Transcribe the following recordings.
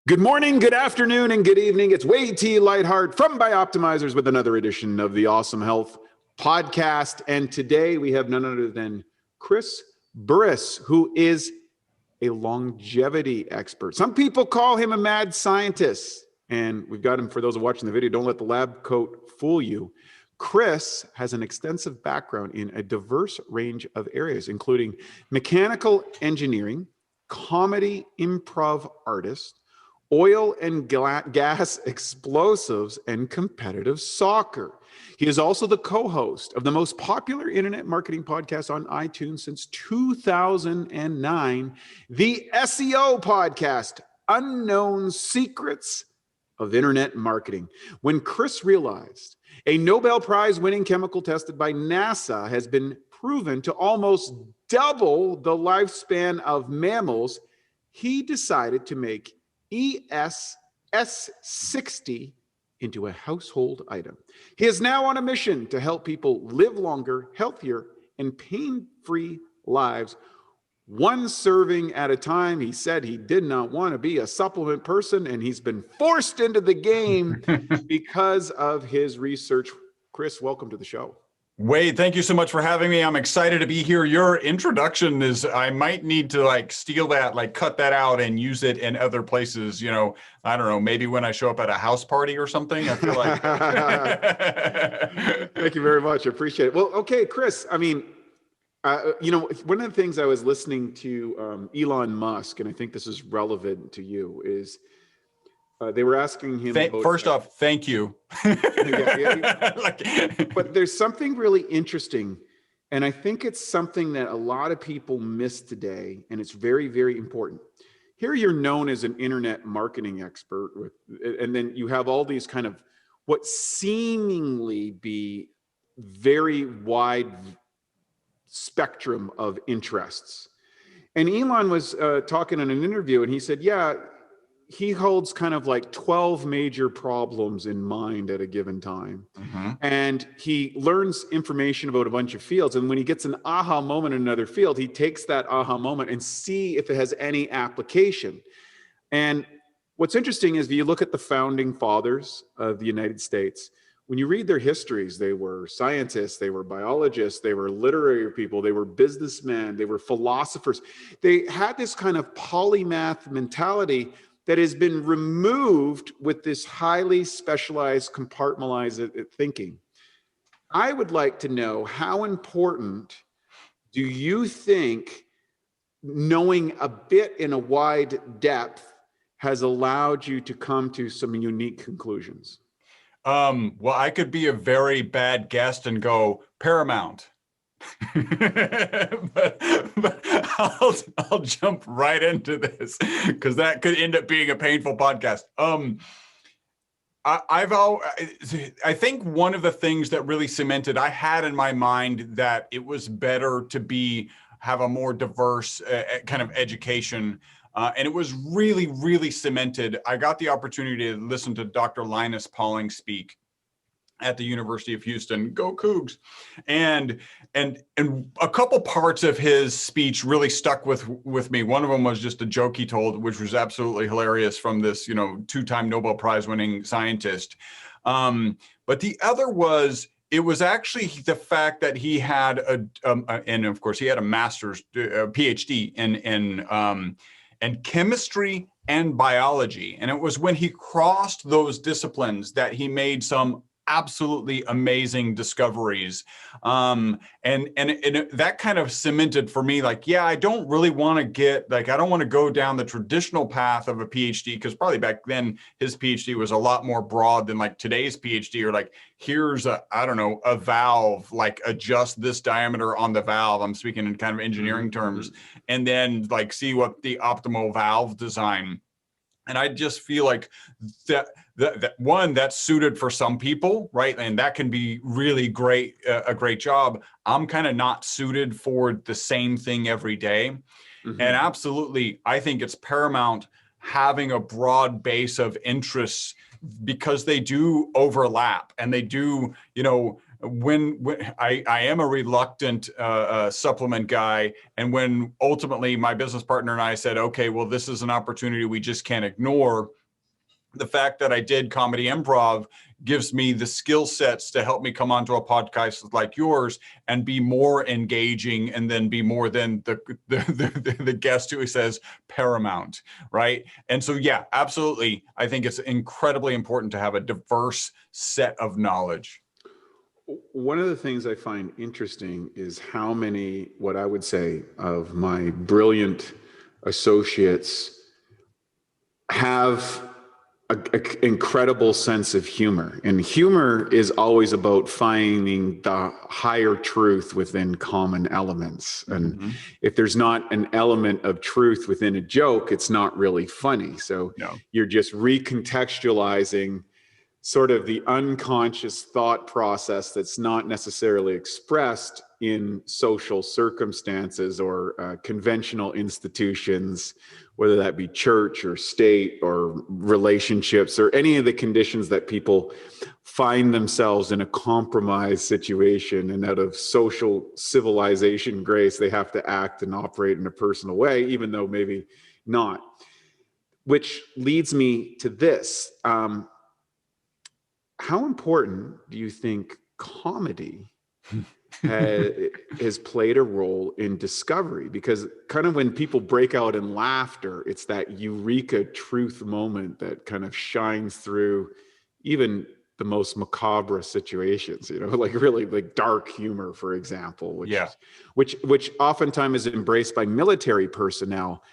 Good morning, good afternoon, and good evening. It's Wade Lightheart from Bioptimizers with another edition of the Awesome Health Podcast. And today we have none other than Chris Burres, who is a longevity expert. Some people call him a mad scientist. And we've got him, for those watching the video, don't let the lab coat fool you. Chris has an extensive background in a diverse range of areas, including mechanical engineering, comedy improv artist, oil and gas explosives, and competitive soccer. He is also the co-host of the most popular internet marketing podcast on iTunes since 2009, the SEO podcast, Unknown Secrets of Internet Marketing. When Chris realized a Nobel Prize-winning chemical tested by NASA has been proven to almost double the lifespan of mammals, he decided to make EC60 into a household item. He is now on a mission to help people live longer, healthier, and pain-free lives, one serving at a time. He said he did not want to be a supplement person, and he's been forced into the game because of his research. Chris, welcome to the show. Wade, thank you so much for having me. I'm excited to be here. Your introduction is, I might need to steal that, cut that out and use it in other places. I don't know, maybe when I show up at a house party or something, I feel like. Thank you very much. I appreciate it. Well, okay, Chris, one of the things I was listening to Elon Musk, and I think this is relevant to you, is they were asking him. First off, thank you. But there's something really interesting, and I think it's something that a lot of people miss today, and it's very, very important. Here you're known as an internet marketing expert, and then you have all these kind of what seemingly be very wide spectrum of interests. And Elon was talking in an interview, and he said, he holds kind of 12 major problems in mind at a given time. Mm-hmm. And he learns information about a bunch of fields. And when he gets an aha moment in another field, he takes that aha moment and see if it has any application. And what's interesting is if you look at the founding fathers of the United States, when you read their histories, they were scientists, they were biologists, they were literary people, they were businessmen, they were philosophers. They had this kind of polymath mentality that has been removed with this highly specialized, compartmentalized thinking. I would like to know, how important do you think knowing a bit in a wide depth has allowed you to come to some unique conclusions? Well, I could be a very bad guest and go paramount. but I'll jump right into this because that could end up being a painful podcast. I think one of the things that really cemented, I had in my mind that it was better to have a more diverse kind of education. And it was really, really cemented. I got the opportunity to listen to Dr. Linus Pauling speak at the University of Houston. Go Cougs. And a couple parts of his speech really stuck with me. One of them was just a joke he told, which was absolutely hilarious, from this, two-time Nobel Prize-winning scientist. But the other was, it was actually the fact that he had and of course he had a master's, PhD in chemistry and biology. And it was when he crossed those disciplines that he made some absolutely amazing discoveries. And that kind of cemented for me, I don't really want to get, I don't want to go down the traditional path of a PhD, because probably back then his PhD was a lot more broad than today's PhD, or here's a valve, adjust this diameter on the valve. I'm speaking in kind of engineering terms, and then see what the optimal valve design. And I just feel like that one, that's suited for some people, right? And that can be really great, a great job. I'm kind of not suited for the same thing every day. Mm-hmm. And absolutely, I think it's paramount having a broad base of interests, because they do overlap, and they do, when I am a reluctant supplement guy, and when ultimately my business partner and I said, okay, well, this is an opportunity we just can't ignore. The fact that I did comedy improv gives me the skill sets to help me come onto a podcast like yours and be more engaging, and then be more than the guest who says paramount, right? And so, yeah, absolutely. I think it's incredibly important to have a diverse set of knowledge. One of the things I find interesting is how many, what I would say, of my brilliant associates have an incredible sense of humor. And humor is always about finding the higher truth within common elements. And if there's not an element of truth within a joke, it's not really funny. So you're just recontextualizing sort of the unconscious thought process that's not necessarily expressed in social circumstances or conventional institutions, whether that be church or state or relationships or any of the conditions that people find themselves in a compromised situation, and out of social civilization grace, they have to act and operate in a personal way, even though maybe not. Which leads me to this. How important do you think comedy has played a role in discovery? Because kind of when people break out in laughter, it's that eureka truth moment that kind of shines through even the most macabre situations, like really like dark humor, for example, which oftentimes is embraced by military personnel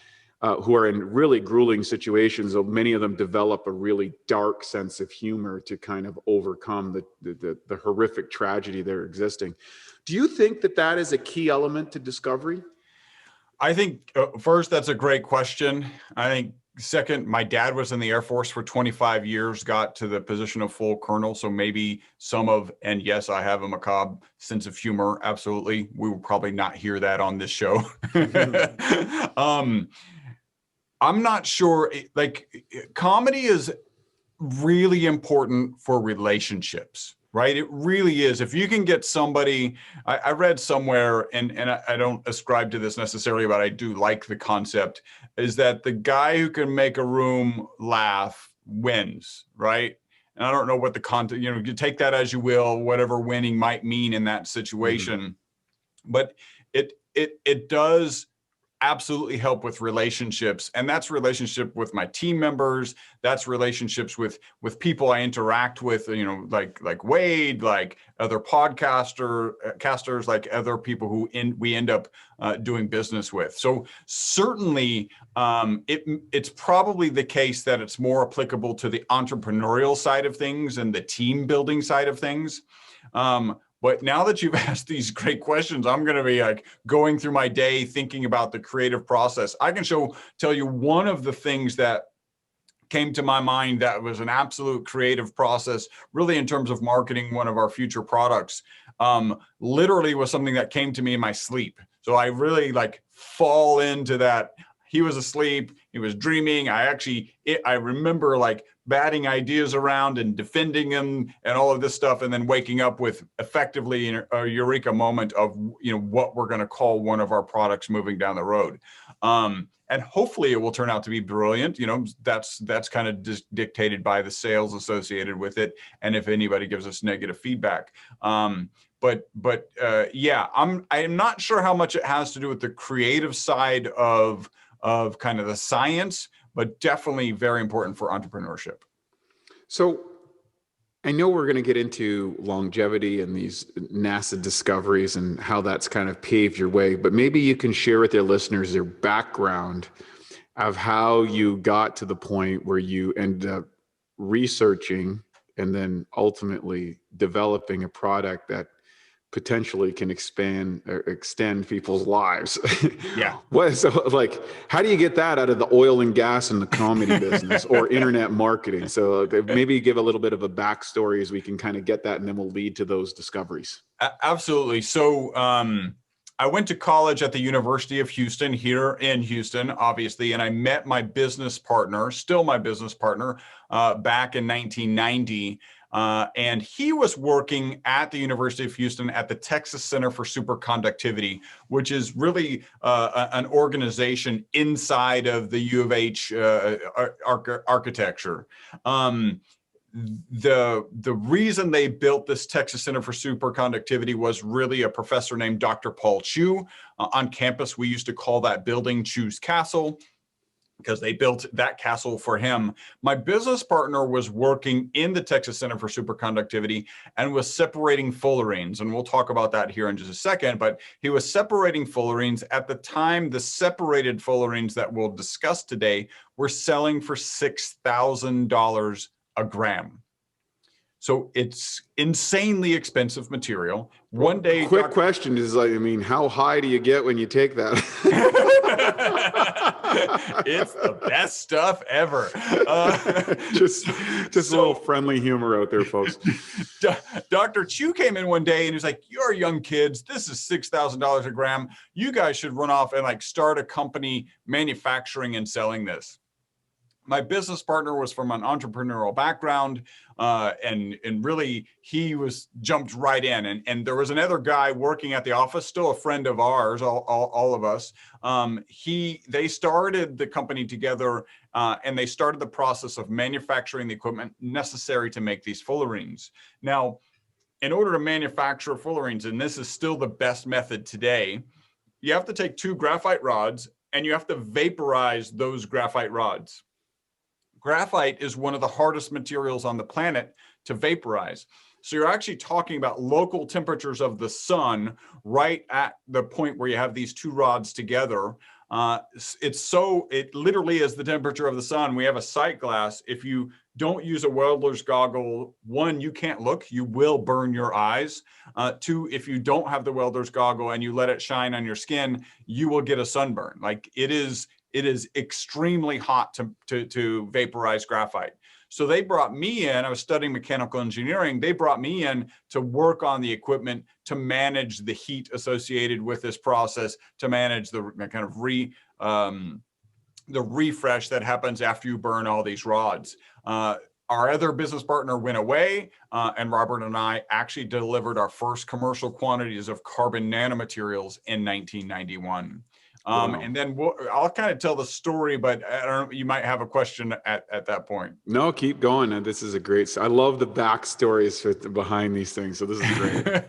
who are in really grueling situations. Many of them develop a really dark sense of humor to kind of overcome the horrific tragedy they're existing. Do you think that is a key element to discovery? I think first, that's a great question. I think second, my dad was in the Air Force for 25 years, got to the position of full colonel. So maybe and yes, I have a macabre sense of humor. Absolutely. We will probably not hear that on this show. I'm not sure, like, comedy is really important for relationships, right? It really is. If you can get somebody, I read somewhere, and I don't ascribe to this necessarily, but I do like the concept, is that the guy who can make a room laugh wins, right? And I don't know what the content, you take that as you will, whatever winning might mean in that situation. But it does absolutely help with relationships, and that's relationship with my team members. That's relationships with people I interact with, like Wade, like other casters, like other people who we end up doing business with. So certainly, it's probably the case that it's more applicable to the entrepreneurial side of things and the team building side of things. But now that you've asked these great questions, I'm going to be like going through my day thinking about the creative process. I can tell you one of the things that came to my mind that was an absolute creative process, really in terms of marketing one of our future products, literally was something that came to me in my sleep. So I really fall into that. He was asleep, he was dreaming. I remember batting ideas around and defending him and all of this stuff, and then waking up with effectively a eureka moment of what we're going to call one of our products moving down the road. And hopefully it will turn out to be brilliant. That's kind of dictated by the sales associated with it, and if anybody gives us negative feedback. But I'm not sure how much it has to do with the creative side of kind of the science, but definitely very important for entrepreneurship. So I know we're going to get into longevity and these NASA discoveries and how that's kind of paved your way, but maybe you can share with your listeners your background of how you got to the point where you ended up researching and then ultimately developing a product that potentially can expand or extend people's lives. Yeah. How do you get that out of the oil and gas and the comedy business or internet marketing? So maybe give a little bit of a backstory as we can kind of get that, and then we'll lead to those discoveries. Absolutely. So I went to college at the University of Houston, here in Houston, obviously, and I met my business partner, still my business partner, back in 1990. And he was working at the University of Houston at the Texas Center for Superconductivity, which is really an organization inside of the U of H architecture. The reason they built this Texas Center for Superconductivity was really a professor named Dr. Paul Chu. On campus, we used to call that building Chu's Castle, because they built that castle for him. My business partner was working in the Texas Center for Superconductivity and was separating fullerenes. And we'll talk about that here in just a second, but he was separating fullerenes. At the time, the separated fullerenes that we'll discuss today were selling for $6,000 a gram. So it's insanely expensive material. One day, quick question is like, I mean, how high do you get when you take that? It's the best stuff ever. Just a little friendly humor out there, folks. Dr. Chu came in one day and he was like, "You're young kids. This is $6,000 a gram. You guys should run off and like start a company manufacturing and selling this." My business partner was from an entrepreneurial background, and really he jumped right in. And there was another guy working at the office, still a friend of ours, all of us. They started the company together, and they started the process of manufacturing the equipment necessary to make these fullerenes. Now, in order to manufacture fullerenes, and this is still the best method today, you have to take 2 graphite rods and you have to vaporize those graphite rods. Graphite is one of the hardest materials on the planet to vaporize. So you're actually talking about local temperatures of the sun right at the point where you have these 2 rods together. It literally is the temperature of the sun. We have a sight glass. If you don't use a welder's goggle, 1, you can't look, you will burn your eyes. 2, if you don't have the welder's goggle and you let it shine on your skin, you will get a sunburn. Like it is extremely hot to vaporize graphite. So they brought me in, I was studying mechanical engineering. They brought me in to work on the equipment to manage the heat associated with this process, to manage the kind of the refresh that happens after you burn all these rods. Our other business partner went away, and Robert and I actually delivered our first commercial quantities of carbon nanomaterials in 1991. Wow. And then I'll kind of tell the story, but I don't know, you might have a question at that point. No, keep going. This is a great, I love the backstories behind these things. So this is great.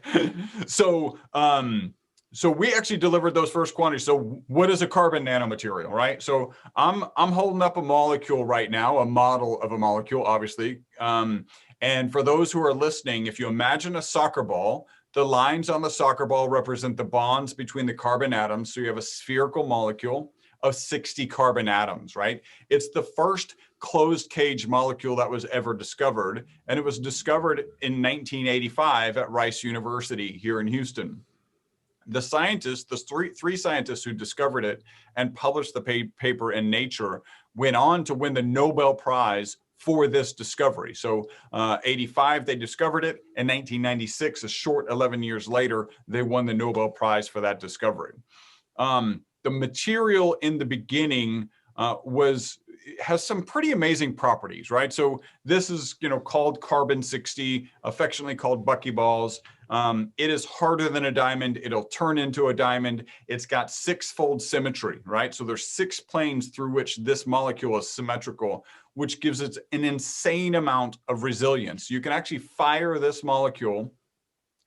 So we actually delivered those first quantities. So what is a carbon nanomaterial, right? So I'm holding up a molecule right now, a model of a molecule, obviously. And for those who are listening, if you imagine a soccer ball, the lines on the soccer ball represent the bonds between the carbon atoms. So you have a spherical molecule of 60 carbon atoms, right? It's the first closed cage molecule that was ever discovered. And it was discovered in 1985 at Rice University here in Houston. The scientists, the three scientists who discovered it and published the paper in Nature, went on to win the Nobel Prize for this discovery. So 85, they discovered it. In 1996, a short 11 years later, they won the Nobel Prize for that discovery. The material in the beginning has some pretty amazing properties, right? So this is, called carbon-60, affectionately called Buckyballs. It is harder than a diamond. It'll turn into a diamond. It's got 6-fold symmetry, right? So there's 6 planes through which this molecule is symmetrical, which gives it an insane amount of resilience. You can actually fire this molecule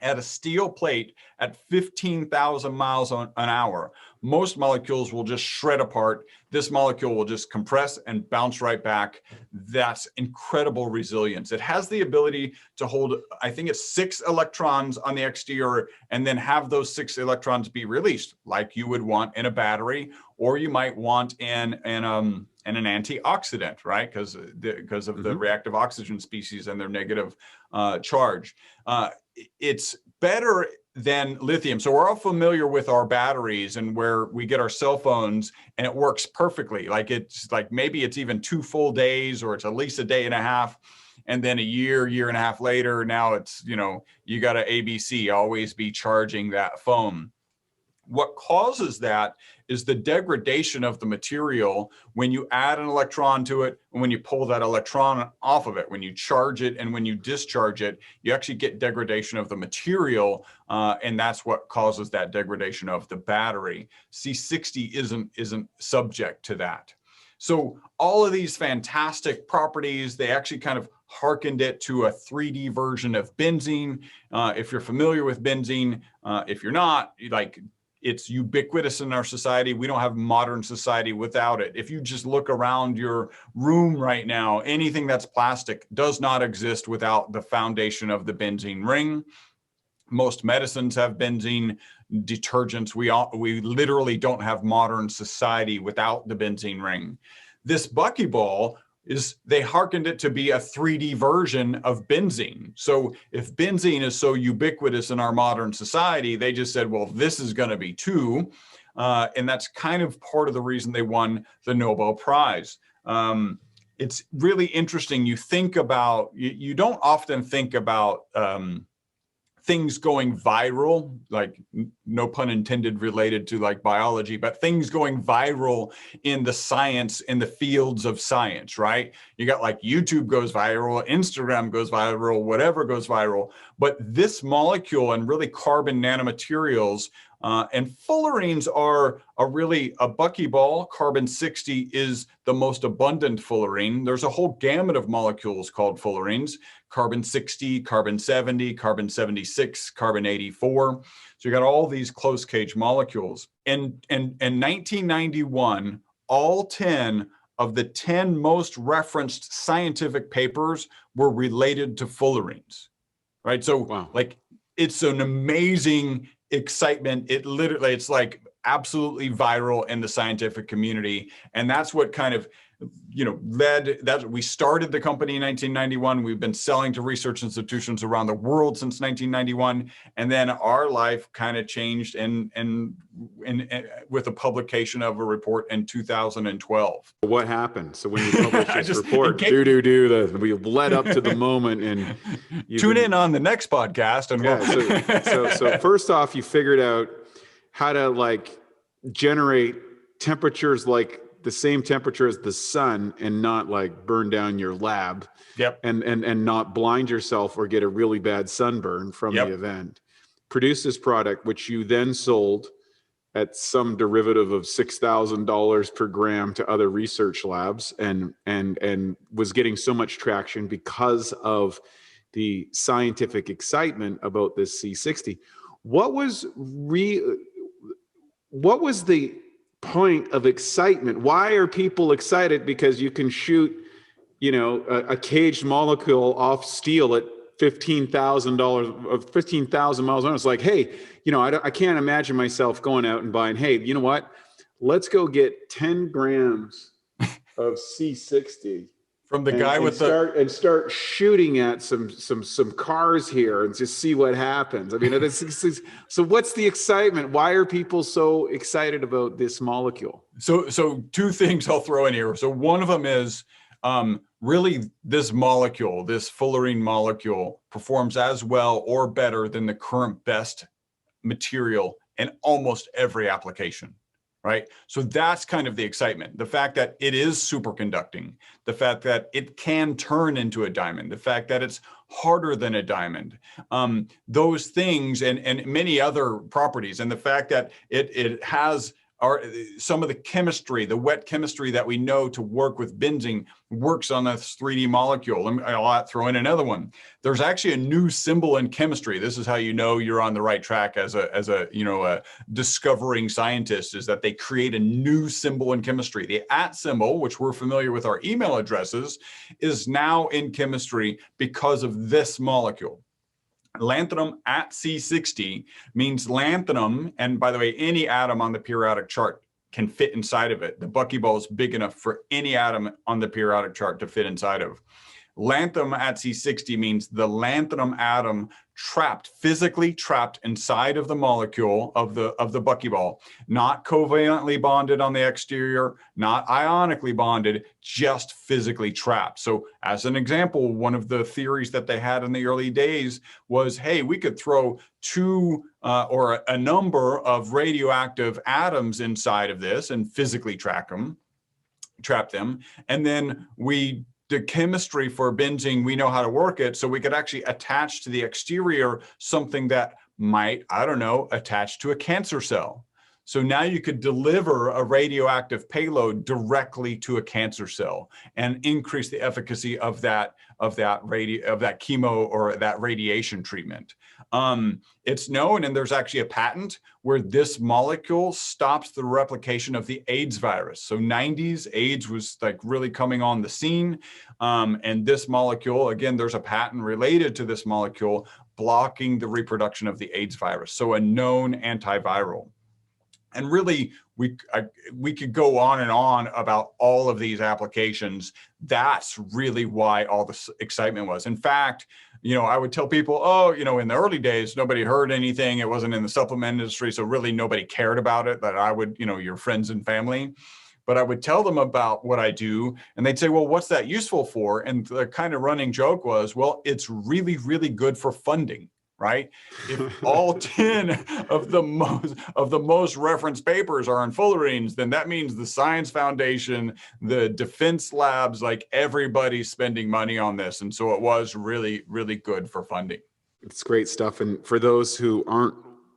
at a steel plate at 15,000 miles an hour. Most molecules will just shred apart. This molecule will just compress and bounce right back. That's incredible resilience. It has the ability to hold, I think it's 6 electrons on the exterior, and then have those 6 electrons be released like you would want in a battery, or you might want in an antioxidant, right? Because of the reactive oxygen species and their negative charge. It's better than lithium. So we're all familiar with our batteries and where we get our cell phones, and it works perfectly. Like maybe it's even 2 full days, or it's at least a day and a half. And then a year and a half later, now it's, you got a ABC, always be charging that phone. What causes that is the degradation of the material when you add an electron to it and when you pull that electron off of it. When you charge it and when you discharge it, you actually get degradation of the material, and that's what causes that degradation of the battery. C60 isn't subject to that. So all of these fantastic properties, they actually kind of hearkened it to a 3D version of benzene. If you're familiar with benzene, if you're not, like, it's ubiquitous in our society. We don't have modern society without it. If you just look around your room right now, anything that's plastic does not exist without the foundation of the benzene ring. Most medicines have benzene. Detergents, we literally don't have modern society without the benzene ring. This Buckyball they hearkened it to be a 3D version of benzene. So if benzene is so ubiquitous in our modern society, they just said, well, this is going to be too. And that's kind of part of the reason they won the Nobel Prize. It's really interesting. You think about, you don't often think about things going viral, like, no pun intended, related to like biology, but things going viral in the science, in the fields of science, right? You got like YouTube goes viral, Instagram goes viral, whatever goes viral. But this molecule and really carbon nanomaterials and fullerenes are a buckyball. Carbon-60 is the most abundant fullerene. There's a whole gamut of molecules called fullerenes: carbon-60, carbon-70, carbon-76, carbon-84. So you got all these close cage molecules. In 1991, all 10 of the 10 most referenced scientific papers were related to fullerenes, right? So wow. Like, it's an amazing excitement. It's like absolutely viral in the scientific community. And that's what kind of, led that. We started the company in 1991. We've been selling to research institutions around the world since 1991. And then our life kind of changed and with the publication of a report in 2012. What happened? So when you published this report, we led up to the moment, and tune in on the next podcast. And so first off, you figured out how to like generate temperatures like the same temperature as the sun and not like burn down your lab. Yep. And not blind yourself or get a really bad sunburn from the event. Produce this product, which you then sold at some derivative of $6,000 per gram to other research labs, and was getting so much traction because of the scientific excitement about this C60. What was the point of excitement? Why are people excited? Because you can shoot, a caged molecule off steel at $15,000 of 15,000 miles an hour. It's like, hey, I can't imagine myself going out and buying, hey, you know what? Let's go get 10 grams of C60 from the guy and start shooting at some cars here and just see what happens. I mean, so what's the excitement? Why are people so excited about this molecule? So two things I'll throw in here. So one of them is really this molecule, this fullerene molecule, performs as well or better than the current best material in almost every application. Right? So that's kind of the excitement. The fact that it is superconducting, the fact that it can turn into a diamond, the fact that it's harder than a diamond, those things and many other properties, and the fact that it has some of the chemistry, the wet chemistry that we know to work with benzene works on this 3D molecule. I'll throw in another one. There's actually a new symbol in chemistry. This is how you know you're on the right track as a discovering scientist, is that they create a new symbol in chemistry. The @ symbol, which we're familiar with our email addresses, is now in chemistry because of this molecule. Lanthanum at C60 means lanthanum, and by the way, any atom on the periodic chart can fit inside of it. The Buckyball is big enough for any atom on the periodic chart to fit inside of. Lanthanum at C60 means the lanthanum atom physically trapped inside of the molecule of the buckyball, not covalently bonded on the exterior, not ionically bonded, just physically trapped. So as an example, one of the theories that they had in the early days was, hey, we could throw two or a number of radioactive atoms inside of this and physically trap them. And then the chemistry for benzene, we know how to work it, so we could actually attach to the exterior something that might, I don't know, attach to a cancer cell. So now you could deliver a radioactive payload directly to a cancer cell and increase the efficacy of that chemo or that radiation treatment. It's known, and there's actually a patent where this molecule stops the replication of the AIDS virus. So 90s, AIDS was like really coming on the scene. And this molecule, again, there's a patent related to this molecule blocking the reproduction of the AIDS virus. So a known antiviral. And really, we could go on and on about all of these applications. That's really why all this excitement was. In fact, I would tell people, in the early days, nobody heard anything. It wasn't in the supplement industry, so really nobody cared about it. That I would, your friends and family. But I would tell them about what I do, and they'd say, well, what's that useful for? And the kind of running joke was, well, it's really, really good for funding. Right? If all 10 of the most referenced papers are on fullerenes, then that means the Science Foundation, the defense labs, like everybody's spending money on this. And so it was really, really good for funding. It's great stuff. And for those who aren't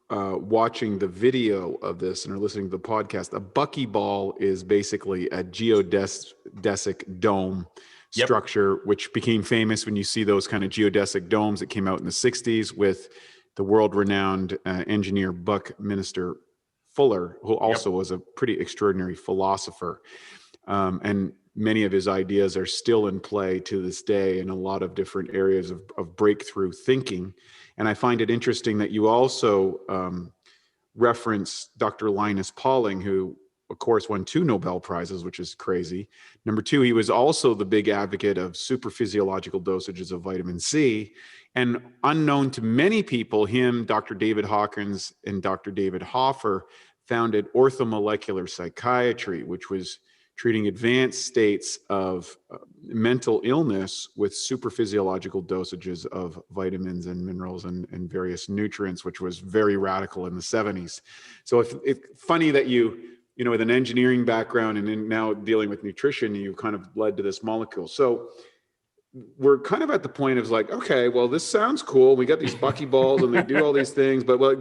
watching the video of this and are listening to the podcast, a buckyball is basically a geodesic dome structure, which became famous when you see those kind of geodesic domes that came out in the 60s with the world-renowned engineer Buckminster Fuller, who also was a pretty extraordinary philosopher. And many of his ideas are still in play to this day in a lot of different areas of breakthrough thinking. And I find it interesting that you also reference Dr. Linus Pauling, who of course, won 2 Nobel Prizes, which is crazy. Number 2, he was also the big advocate of superphysiological dosages of vitamin C. And unknown to many people, him, Dr. David Hawkins, and Dr. David Hoffer founded orthomolecular psychiatry, which was treating advanced states of mental illness with superphysiological dosages of vitamins and minerals and various nutrients, which was very radical in the 70s. So it's funny that you with an engineering background and then now dealing with nutrition, you kind of led to this molecule. So we're kind of at the point of like, okay, well, this sounds cool. We got these buckyballs and they do all these things, but well,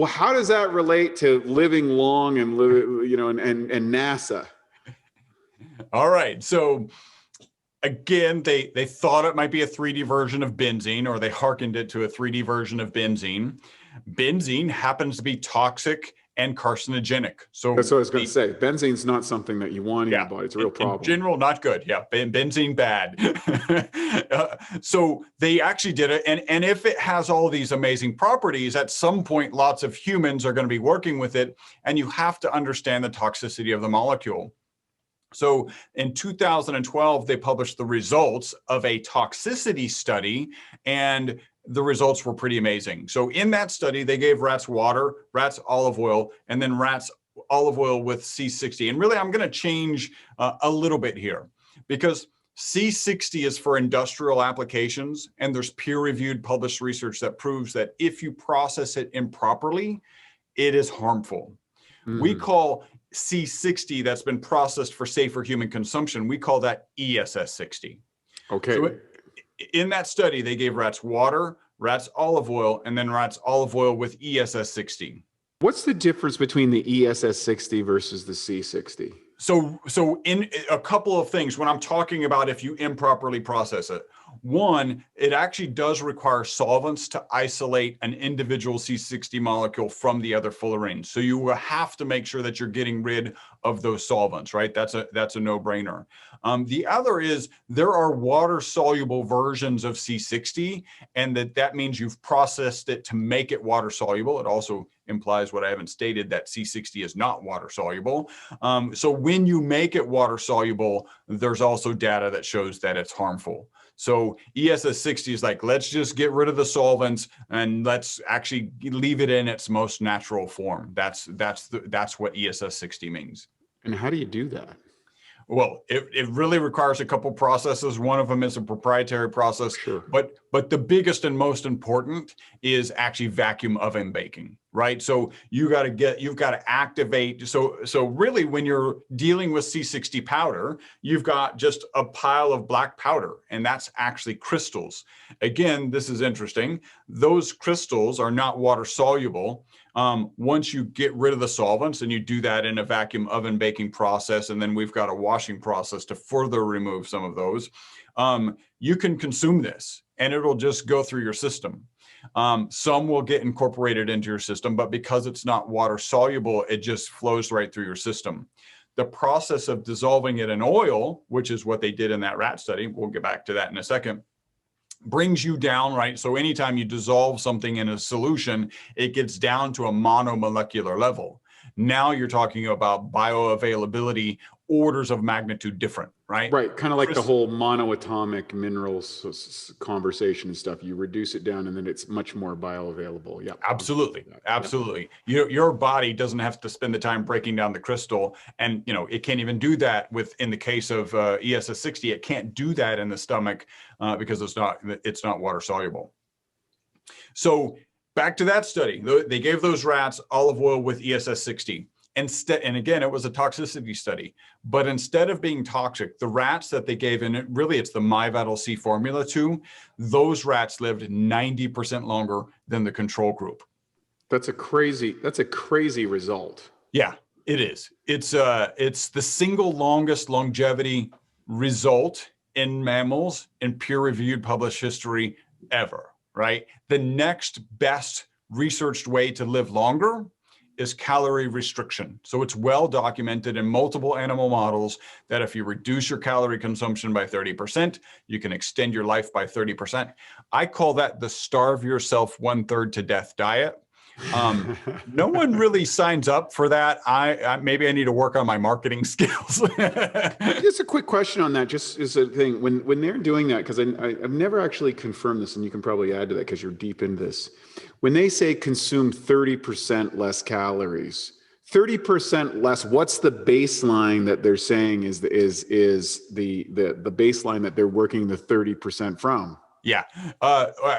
how does that relate to living long and and NASA? All right. So again, they thought it might be a 3D version of benzene, or they hearkened it to a 3D version of benzene. Benzene happens to be toxic and carcinogenic. So that's what I was going to say. Benzene's not something that you want in your body. It's a real problem. In general, not good. Yeah, benzene bad. So they actually did it. And if it has all these amazing properties, at some point, lots of humans are going to be working with it. And you have to understand the toxicity of the molecule. So in 2012, they published the results of a toxicity study, and the results were pretty amazing. So in that study, they gave rats water, rats olive oil, and then rats olive oil with C60. And really, I'm going to change a little bit here, because C60 is for industrial applications, and there's peer-reviewed published research that proves that if you process it improperly, it is harmful. We call C60 that's been processed for safer human consumption, we call that ESS60. Okay. So in that study, they gave rats water, rats olive oil, and then rats olive oil with ESS60. What's the difference between the ESS60 versus the C60? So in a couple of things, when I'm talking about if you improperly process it, one, it actually does require solvents to isolate an individual C60 molecule from the other fullerenes. So you will have to make sure that you're getting rid of those solvents, right? That's a no-brainer. The other is there are water-soluble versions of C60, and that means you've processed it to make it water-soluble. It also implies what I haven't stated, that C60 is not water-soluble. So when you make it water-soluble, there's also data that shows that it's harmful. So ESS60 is like, let's just get rid of the solvents and let's actually leave it in its most natural form. That's what ESS60 means. And how do you do that? Well, it really requires a couple processes. One of them is a proprietary process, Sure. but the biggest and most important is actually vacuum oven baking, right? So you've got to activate. So really, when you're dealing with C60 powder, you've got just a pile of black powder, and that's actually crystals. Again, this is interesting. Those crystals are not water soluble. Once you get rid of the solvents, and you do that in a vacuum oven baking process, and then we've got a washing process to further remove some of those, you can consume this and it'll just go through your system. Some will get incorporated into your system, but because it's not water soluble, it just flows right through your system. The process of dissolving it in oil, which is what they did in that rat study, we'll get back to that in a second, brings you down, right? So anytime you dissolve something in a solution, it gets down to a monomolecular level. Now you're talking about bioavailability orders of magnitude different, right? Right. Kind of like the whole monoatomic minerals conversation and stuff. You reduce it down and then it's much more bioavailable. Yeah. Absolutely. Absolutely. Your body doesn't have to spend the time breaking down the crystal. And, it can't even do that in the case of ESS60, it can't do that in the stomach because it's not water soluble. So back to that study, they gave those rats olive oil with ESS60. And again, it was a toxicity study, but instead of being toxic, the rats that they gave in it, really it's the MyVitalC formula to, those rats lived 90% longer than the control group. That's a crazy result. Yeah, it is. It's the single longest longevity result in mammals in peer-reviewed published history ever, right? The next best researched way to live longer is calorie restriction. So it's well documented in multiple animal models that if you reduce your calorie consumption by 30%, you can extend your life by 30%. I call that the starve yourself 1/3 to death diet. No one really signs up for that. Maybe I need to work on my marketing skills. Just a quick question on that, just as a thing, when they're doing that, because I've never actually confirmed this, and you can probably add to that because you're deep in this. When they say consume 30% less calories, 30% less, what's the baseline that they're saying is the baseline that they're working the 30% from? Yeah.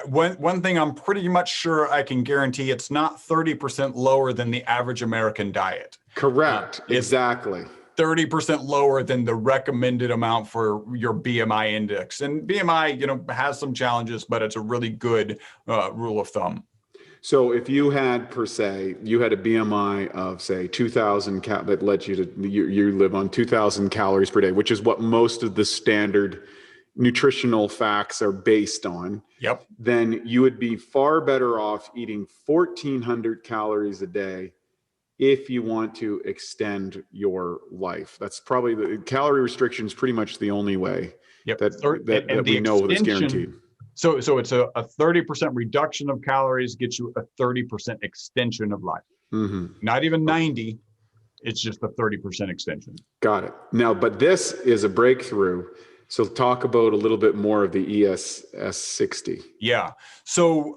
One thing I'm pretty much sure I can guarantee, it's not 30% lower than the average American diet. Correct. Exactly. 30% lower than the recommended amount for your BMI index. And BMI, has some challenges, but it's a really good rule of thumb. So if you had a BMI of say 2,000 that led you live on 2,000 calories per day, which is what most of the standard nutritional facts are based on. Yep. Then you would be far better off eating 1,400 calories a day if you want to extend your life. That's probably the calorie restriction is pretty much the only way that we know that's guaranteed. So it's a 30% reduction of calories gets you a 30% extension of life. Mm-hmm. Not even 90. It's just a 30% extension. Got it. Now, but this is a breakthrough. So talk about a little bit more of the ESS60. Yeah. So,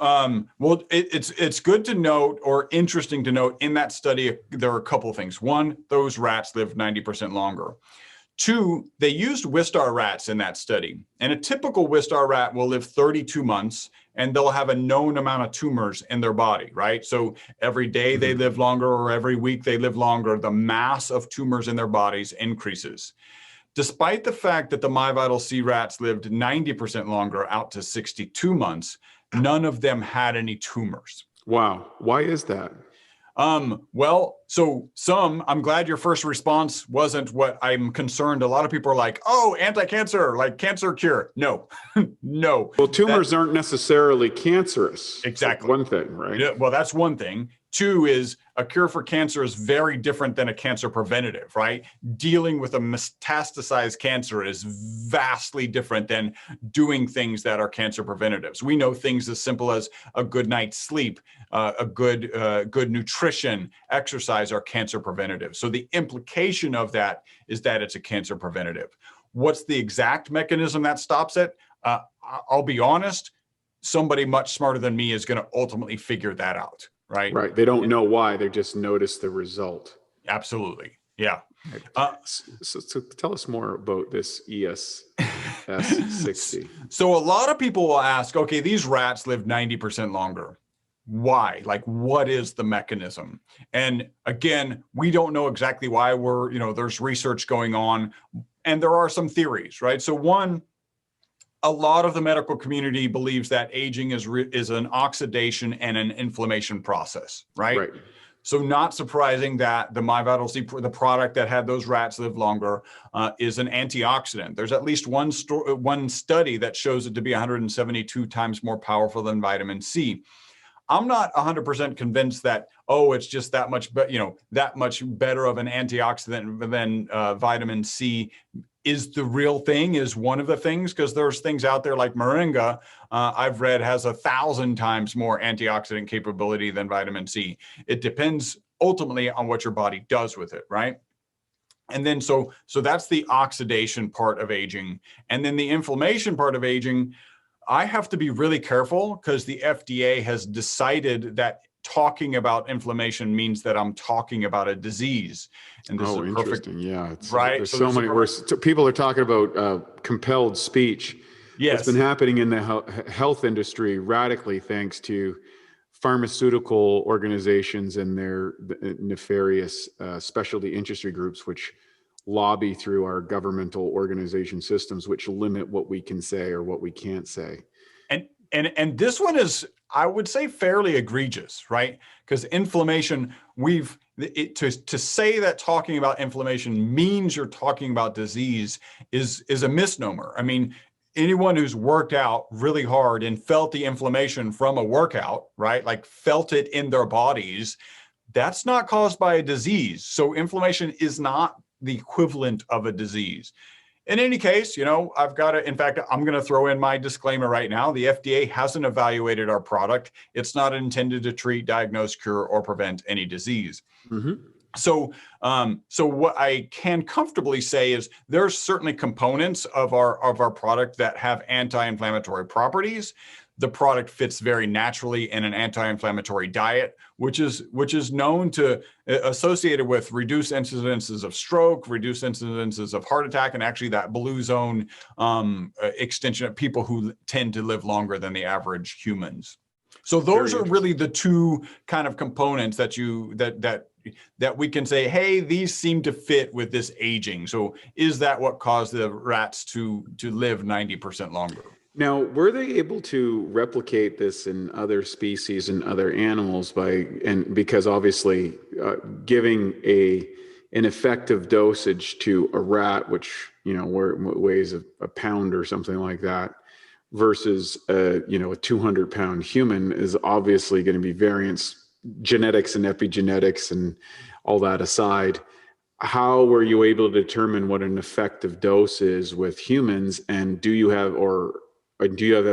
it's good to note, or interesting to note, in that study, there are a couple of things. One, those rats lived 90% longer. Two, they used Wistar rats in that study. And a typical Wistar rat will live 32 months and they'll have a known amount of tumors in their body, right? So every day they live longer, or every week they live longer, the mass of tumors in their bodies increases. Despite the fact that the MyVitalC rats lived 90% longer, out to 62 months, none of them had any tumors. Wow. Why is that? Well, So I'm glad your first response wasn't what I'm concerned. A lot of people are like, oh, anti-cancer, like cancer cure. No, no. Well, tumors aren't necessarily cancerous. Exactly. One thing, right? Yeah, well, that's one thing. Two is a cure for cancer is very different than a cancer preventative, right? Dealing with a metastasized cancer is vastly different than doing things that are cancer preventatives. We know things as simple as a good night's sleep, good nutrition, exercise are cancer preventative. So the implication of that is that it's a cancer preventative. What's the exact mechanism that stops it? I'll be honest, somebody much smarter than me is going to ultimately figure that out. Right. Right. They don't know why. They just notice the result. Absolutely. Yeah. So tell us more about this EC60. So a lot of people will ask, okay, these rats live 90% longer. Why? Like, what is the mechanism? And again, we don't know exactly why. There's research going on and there are some theories, right? So one, a lot of the medical community believes that aging is an oxidation and an inflammation process, right? Right. So not surprising that the MyVitalC, the product that had those rats live longer, is an antioxidant. There's at least one study that shows it to be 172 times more powerful than vitamin C. I'm not 100% convinced that, it's just that much better of an antioxidant than vitamin C is the real thing, is one of the things, because there's things out there like moringa, I've read has 1,000 times more antioxidant capability than vitamin C. It depends ultimately on what your body does with it, right? And then so that's the oxidation part of aging. And then the inflammation part of aging, I have to be really careful because the FDA has decided that talking about inflammation means that I'm talking about a disease. And this is a perfect, interesting. Yeah. Right. There's so many words. People are talking about compelled speech. Yes. What's been happening in the health industry radically thanks to pharmaceutical organizations and their nefarious specialty industry groups, which lobby through our governmental organization systems, which limit what we can say or what we can't say. And this one is, I would say, fairly egregious, right? Because inflammation, to say that talking about inflammation means you're talking about disease is a misnomer. I mean, anyone who's worked out really hard and felt the inflammation from a workout, right? Like felt it in their bodies, that's not caused by a disease. So inflammation is not the equivalent of a disease. In any case, I've got to, in fact, I'm going to throw in my disclaimer right now. The FDA hasn't evaluated our product. It's not intended to treat, diagnose, cure, or prevent any disease. Mm-hmm. So what I can comfortably say is there's certainly components of our product that have anti-inflammatory properties. The product fits very naturally in an anti-inflammatory diet, which is known to associated with reduced incidences of stroke, reduced incidences of heart attack, and actually that blue zone extension of people who tend to live longer than the average humans. So those are really the two kind of components that we can say, hey, these seem to fit with this aging. So is that what caused the rats to live 90% longer? Now, were they able to replicate this in other species and other animals because obviously giving an effective dosage to a rat, which weighs a pound or something like that, versus a 200-pound human is obviously going to be variance, genetics and epigenetics and all that aside. How were you able to determine what an effective dose is with humans, and do you have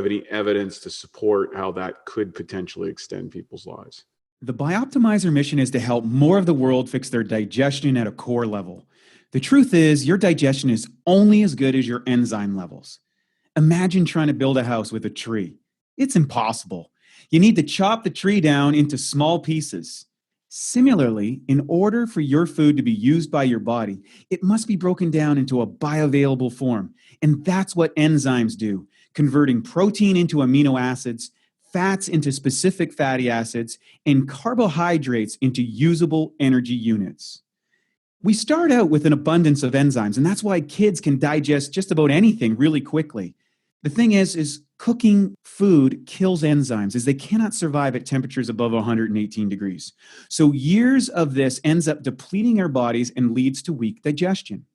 any evidence to support how that could potentially extend people's lives? The Bioptimizer mission is to help more of the world fix their digestion at a core level. The truth is, your digestion is only as good as your enzyme levels. Imagine trying to build a house with a tree. It's impossible. You need to chop the tree down into small pieces. Similarly, in order for your food to be used by your body, it must be broken down into a bioavailable form. And that's what enzymes do, converting protein into amino acids, fats into specific fatty acids, and carbohydrates into usable energy units. We start out with an abundance of enzymes, and that's why kids can digest just about anything really quickly. The thing is cooking food kills enzymes as they cannot survive at temperatures above 118 degrees. So years of this ends up depleting our bodies and leads to weak digestion.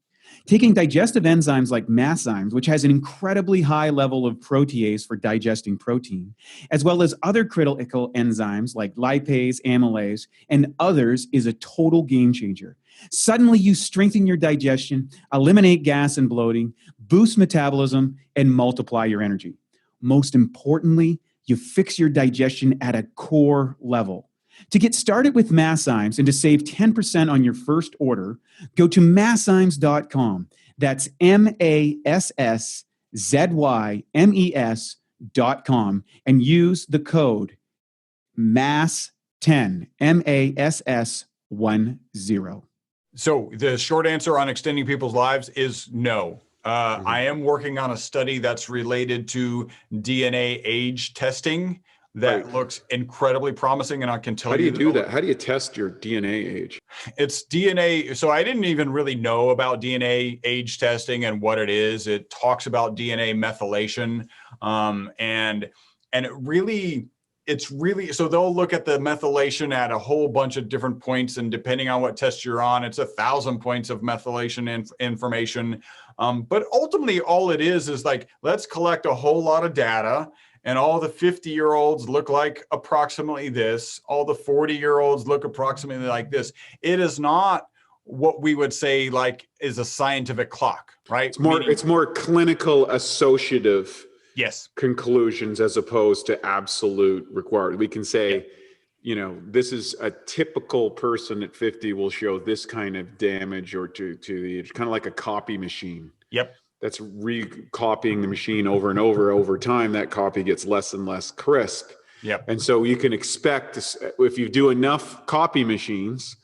Taking digestive enzymes like mammals, which has an incredibly high level of protease for digesting protein, as well as other critical enzymes like lipase, amylase, and others is a total game changer. Suddenly you strengthen your digestion, eliminate gas and bloating, boost metabolism, and multiply your energy. Most importantly, you fix your digestion at a core level. To get started with Masszymes and to save 10% on your first order, go to masszymes.com. That's MASSZYMES.com and use the code MASS10, MASS10. So the short answer on extending people's lives is no. I am working on a study that's related to DNA age testing that looks incredibly promising, and I can tell you. How do you do that? How do you test your DNA age? It's DNA. So I didn't even really know about DNA age testing and what it is. It talks about DNA methylation, and it's really so they'll look at the methylation at a whole bunch of different points, and depending on what test you're on, it's 1,000 points of methylation information. But ultimately, all it is like, let's collect a whole lot of data. And all the 50-year-olds look like approximately this. All the 40-year-olds look approximately like this. It is not what we would say like is a scientific clock, right? It's more clinical associative yes conclusions as opposed to absolute required. We can say, this is a typical person at 50 will show this kind of damage or to the kind of like a copy machine. Yep. That's recopying the machine over and over time. That copy gets less and less crisp. Yep. And so you can expect, if you do enough copy machines,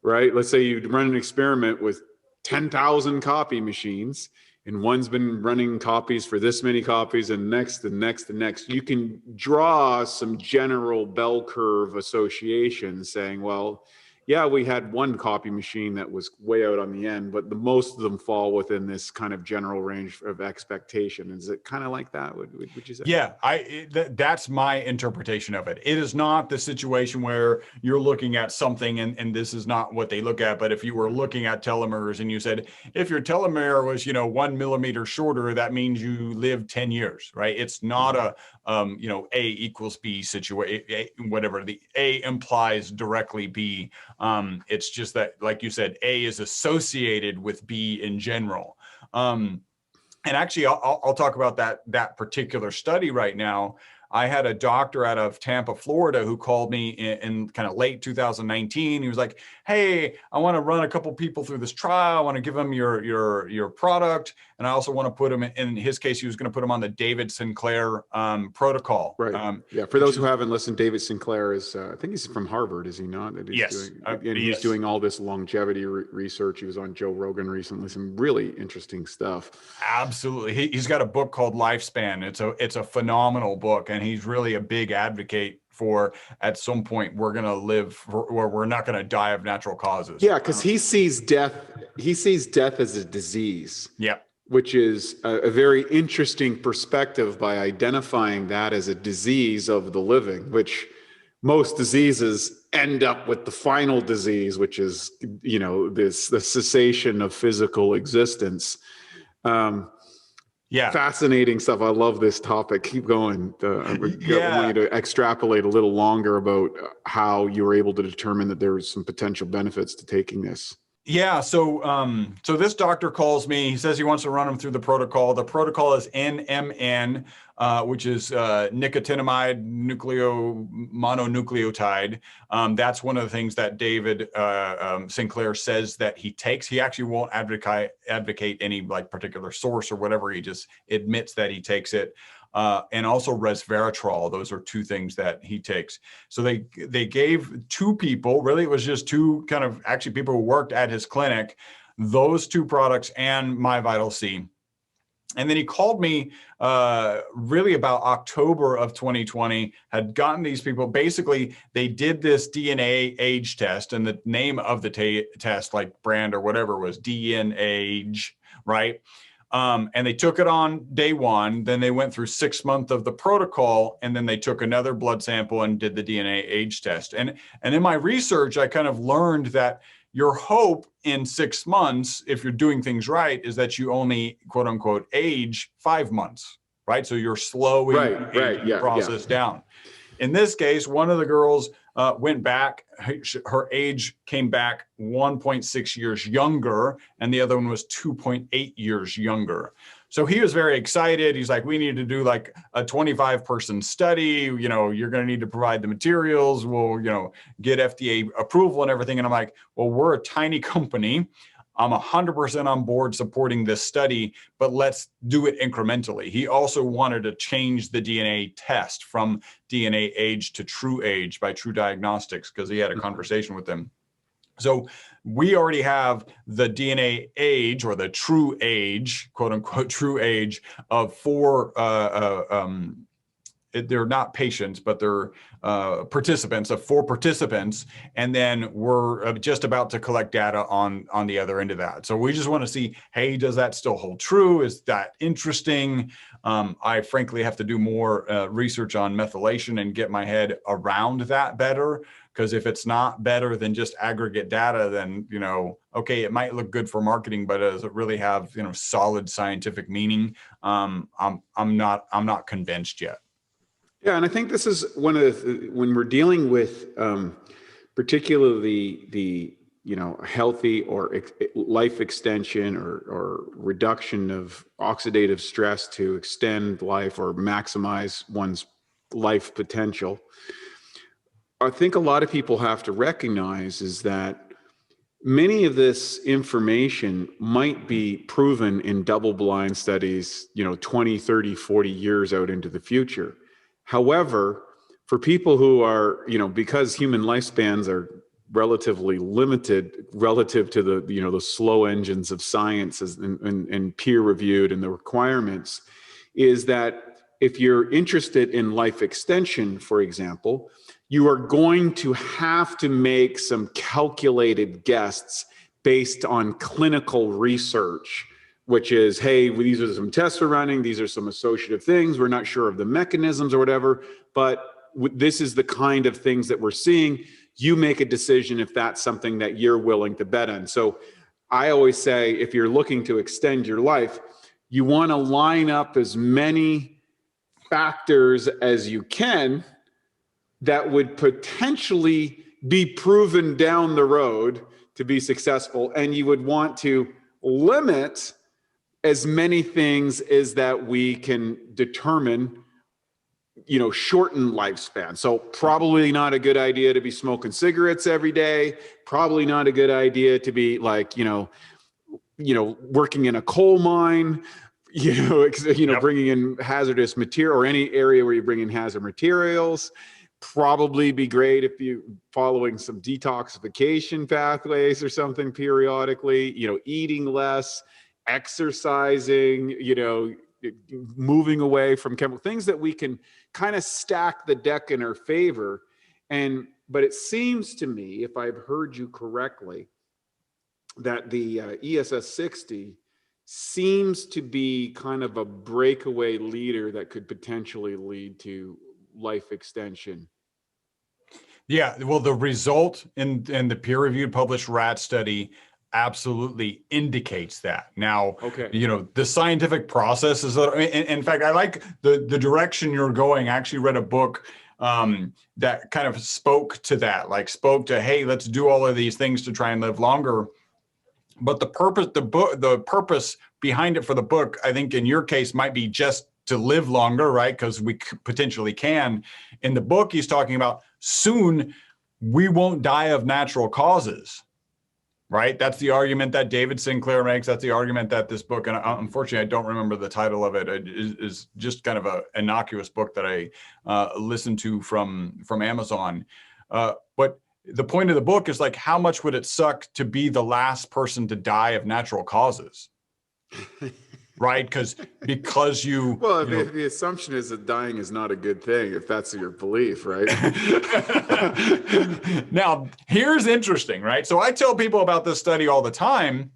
right? Let's say you run an experiment with 10,000 copy machines, and one's been running copies for this many copies, and next. You can draw some general bell curve associations saying, well, yeah, we had one copy machine that was way out on the end, but most of them fall within this kind of general range of expectation. Is it kind of like that? Would you say? Yeah, that's my interpretation of it. It is not the situation where you're looking at something and this is not what they look at. But if you were looking at telomeres and you said, if your telomere was, 1 millimeter shorter, that means you lived 10 years, right? It's not a, A equals B situation, whatever. The A implies directly B. It's just that, like you said, A is associated with B in general. And actually, I'll talk about that particular study right now. I had a doctor out of Tampa, Florida, who called me in kind of late 2019. He was like, "Hey, I want to run a couple people through this trial. I want to give them your product, and I also want to put them in his case. He was going to put them on the David Sinclair protocol." Right. For those who haven't listened, David Sinclair is, I think he's from Harvard, is he not? Yes. He's doing all this longevity research. He was on Joe Rogan recently. Some really interesting stuff. Absolutely. He's got a book called Lifespan. It's a phenomenal book, and he's really a big advocate for, at some point, we're going to live where we're not going to die of natural causes. Yeah, because he sees death as a disease. Yeah. Which is a very interesting perspective by identifying that as a disease of the living, which most diseases end up with the final disease, which is, the cessation of physical existence. Fascinating stuff. I love this topic. Keep going. I want you to extrapolate a little longer about how you were able to determine that there was some potential benefits to taking this. Yeah. So this doctor calls me. He says he wants to run him through the protocol. The protocol is NMN, which is nicotinamide mononucleotide. That's one of the things that David Sinclair says that he takes. He actually won't advocate any like particular source or whatever. He just admits that he takes it. And also resveratrol. Those are two things that he takes. So they gave two people, really it was just two kind of actually people who worked at his clinic, those two products and MyVitalC. And then he called me really about October of 2020, had gotten these people, basically they did this DNA age test, and the name of the test, like brand or whatever, was DNA age, right? And they took it on day one, then they went through 6 months of the protocol, and then they took another blood sample and did the DNA age test. And in my research, I kind of learned that your hope in 6 months, if you're doing things right, is that you only, quote unquote, age 5 months, right? So you're slowing the aging process down. In this case, one of the girls went back, her age came back 1.6 years younger, and the other one was 2.8 years younger. So he was very excited. He's like, we need to do like a 25-person study. You know, you're going to need to provide the materials. We'll, you know, get FDA approval and everything. And I'm like, well, we're a tiny company. I'm 100% on board supporting this study, but let's do it incrementally. He also wanted to change the DNA test from DNA age to true age by True Diagnostics, because he had a conversation with them. So we already have the DNA age, or the true age, quote unquote, true age of 4, they're not patients, but they're participants, of 4 participants. And then we're just about to collect data on the other end of that. So we just want to see, hey, does that still hold true? Is that interesting? I frankly have to do more research on methylation and get my head around that better. Because if it's not better than just aggregate data, then, you know, okay, it might look good for marketing, but does it really have, you know, solid scientific meaning? I'm not convinced yet. Yeah, and I think this is one of the, when we're dealing with particularly the you know, healthy or life extension or reduction of oxidative stress to extend life or maximize one's life potential. I think a lot of people have to recognize is that many of this information might be proven in double-blind studies, you know, 20, 30, 40 years out into the future. However, for people who are, you know, because human lifespans are relatively limited relative to the, you know, the slow engines of science and peer reviewed and the requirements, is that if you're interested in life extension, for example, you are going to have to make some calculated guesses based on clinical research, which is, hey, these are some tests we're running, these are some associative things, we're not sure of the mechanisms or whatever, but this is the kind of things that we're seeing. You make a decision if that's something that you're willing to bet on. So I always say, if you're looking to extend your life, you want to line up as many factors as you can that would potentially be proven down the road to be successful. And you would want to limit as many things as that we can determine, you know, shorten lifespan. So probably not a good idea to be smoking cigarettes every day. Probably not a good idea to be like, you know, working in a coal mine, Yep. bringing in hazardous material, or any area where you bring in hazard materials. Probably be great if you following some detoxification pathways or something periodically, you know, eating less, exercising, you know, moving away from chemical things that we can kind of stack the deck in our favor. But it seems to me, if I've heard you correctly, that the EC60 seems to be kind of a breakaway leader that could potentially lead to life extension. Yeah, well, the result in the peer-reviewed published rat study absolutely indicates that. Now, Okay. you know, the scientific process is, in fact, I like the direction you're going. I actually read a book that kind of spoke to that, like spoke to, hey, let's do all of these things to try and live longer. But the purpose behind it for the book, I think in your case might be just to live longer, right? Because we potentially can. In the book, he's talking about soon we won't die of natural causes, right? That's the argument that David Sinclair makes. That's the argument that this book, and unfortunately, I don't remember the title of it. It is just kind of an innocuous book that I listened to from Amazon. But the point of the book is like, how much would it suck to be the last person to die of natural causes? Right? Because you... Well, if the assumption is that dying is not a good thing, if that's your belief, right? Now, here's interesting, right? So I tell people about this study all the time,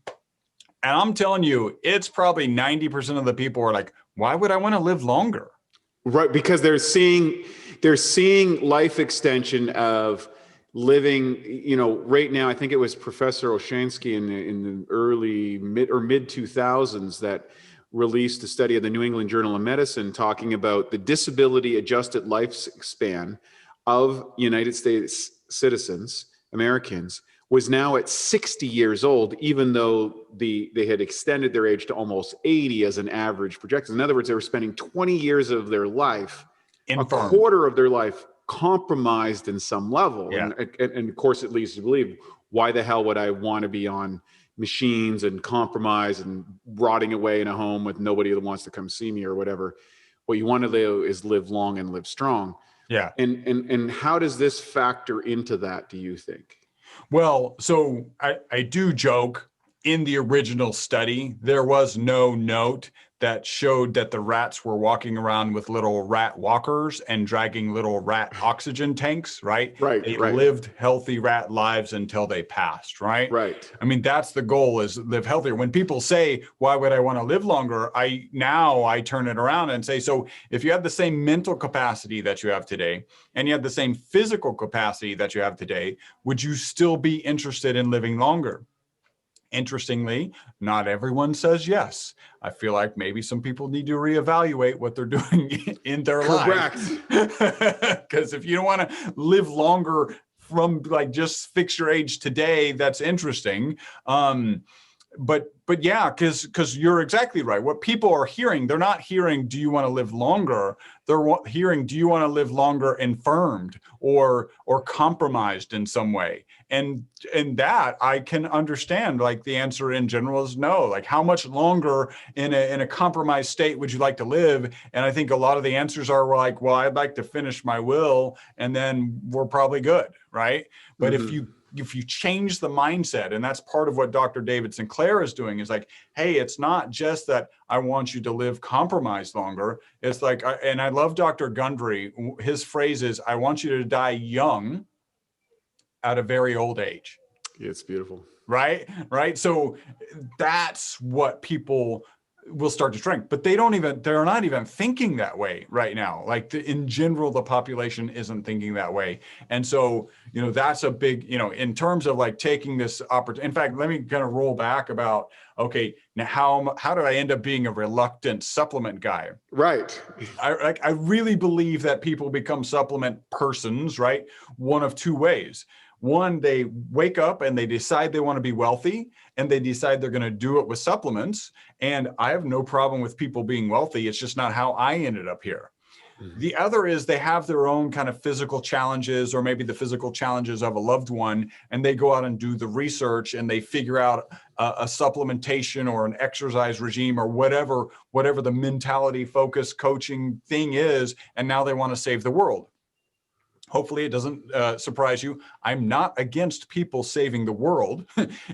And I'm telling you, it's probably 90% of the people are like, why would I want to live longer? Right, because they're seeing life extension of living, right now. I think it was Professor Olshansky in the early mid 2000s that released a study of the New England Journal of Medicine talking about the disability adjusted lifespan of United States citizens, Americans, was now at 60 years old, even though they had extended their age to almost 80 as an average projection. In other words, they were spending 20 years of their life, Infirm. a quarter of their life compromised in some level. Yeah. And of course, it leads to believe, why the hell would I want to be on machines and compromise and rotting away in a home with nobody that wants to come see me or whatever? What you want to do is live long and live strong. Yeah. And how does this factor into that, do you think? Well, so I do joke, in the original study, there was no note that showed that the rats were walking around with little rat walkers and dragging little rat oxygen tanks, right? Right. They lived healthy rat lives until they passed, right? Right. I mean, that's the goal, is live healthier. When people say, why would I want to live longer? I turn it around and say, so if you have the same mental capacity that you have today, and you have the same physical capacity that you have today, would you still be interested in living longer? Interestingly, not everyone says yes. I feel like maybe some people need to reevaluate what they're doing in their lives. Because if you don't want to live longer from like just fix your age today, that's interesting. But yeah, because you're exactly right. What people are hearing, they're not hearing, do you want to live longer? They're hearing, do you want to live longer infirmed or compromised in some way? And that I can understand. Like, the answer in general is no. Like, how much longer in a compromised state would you like to live? And I think a lot of the answers are like, well, I'd like to finish my will, and then we're probably good, right? But if you change the mindset, and that's part of what Dr. David Sinclair is doing, is like, hey, it's not just that I want you to live compromised longer. It's like, and I love Dr. Gundry. His phrase is, I want you to die young at a very old age. Yeah, it's beautiful. Right? So that's what people will start to shrink, but they're not even thinking that way right now. Like, in general, the population isn't thinking that way. And so, that's a big, in terms of like taking this opportunity. In fact, let me kind of roll back about, okay, now how did I end up being a reluctant supplement guy? Right. I really believe that people become supplement persons, right? One of two ways. One, they wake up and they decide they want to be wealthy, and they decide they're going to do it with supplements. And I have no problem with people being wealthy. It's just not how I ended up here. Mm-hmm. The other is they have their own kind of physical challenges, or maybe the physical challenges of a loved one, and they go out and do the research, and they figure out a supplementation or an exercise regime or whatever the mentality focus coaching thing is. And now they want to save the world. Hopefully it doesn't surprise you. I'm not against people saving the world.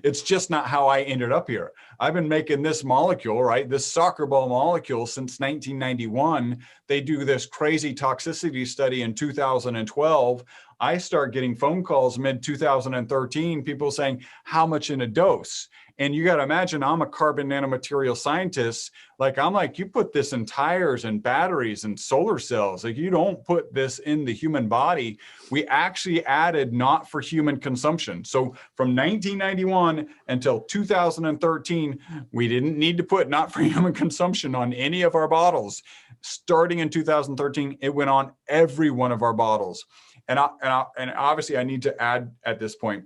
It's just not how I ended up here. I've been making this molecule, right? This soccer ball molecule since 1991. They do this crazy toxicity study in 2012. I start getting phone calls mid-2013, people saying, how much in a dose? And you got to imagine, I'm a carbon nanomaterial scientist. I'm like, you put this in tires and batteries and solar cells. Like, you don't put this in the human body. We actually added not for human consumption. So from 1991 until 2013, we didn't need to put not for human consumption on any of our bottles. Starting in 2013, it went on every one of our bottles. And obviously I need to add at this point,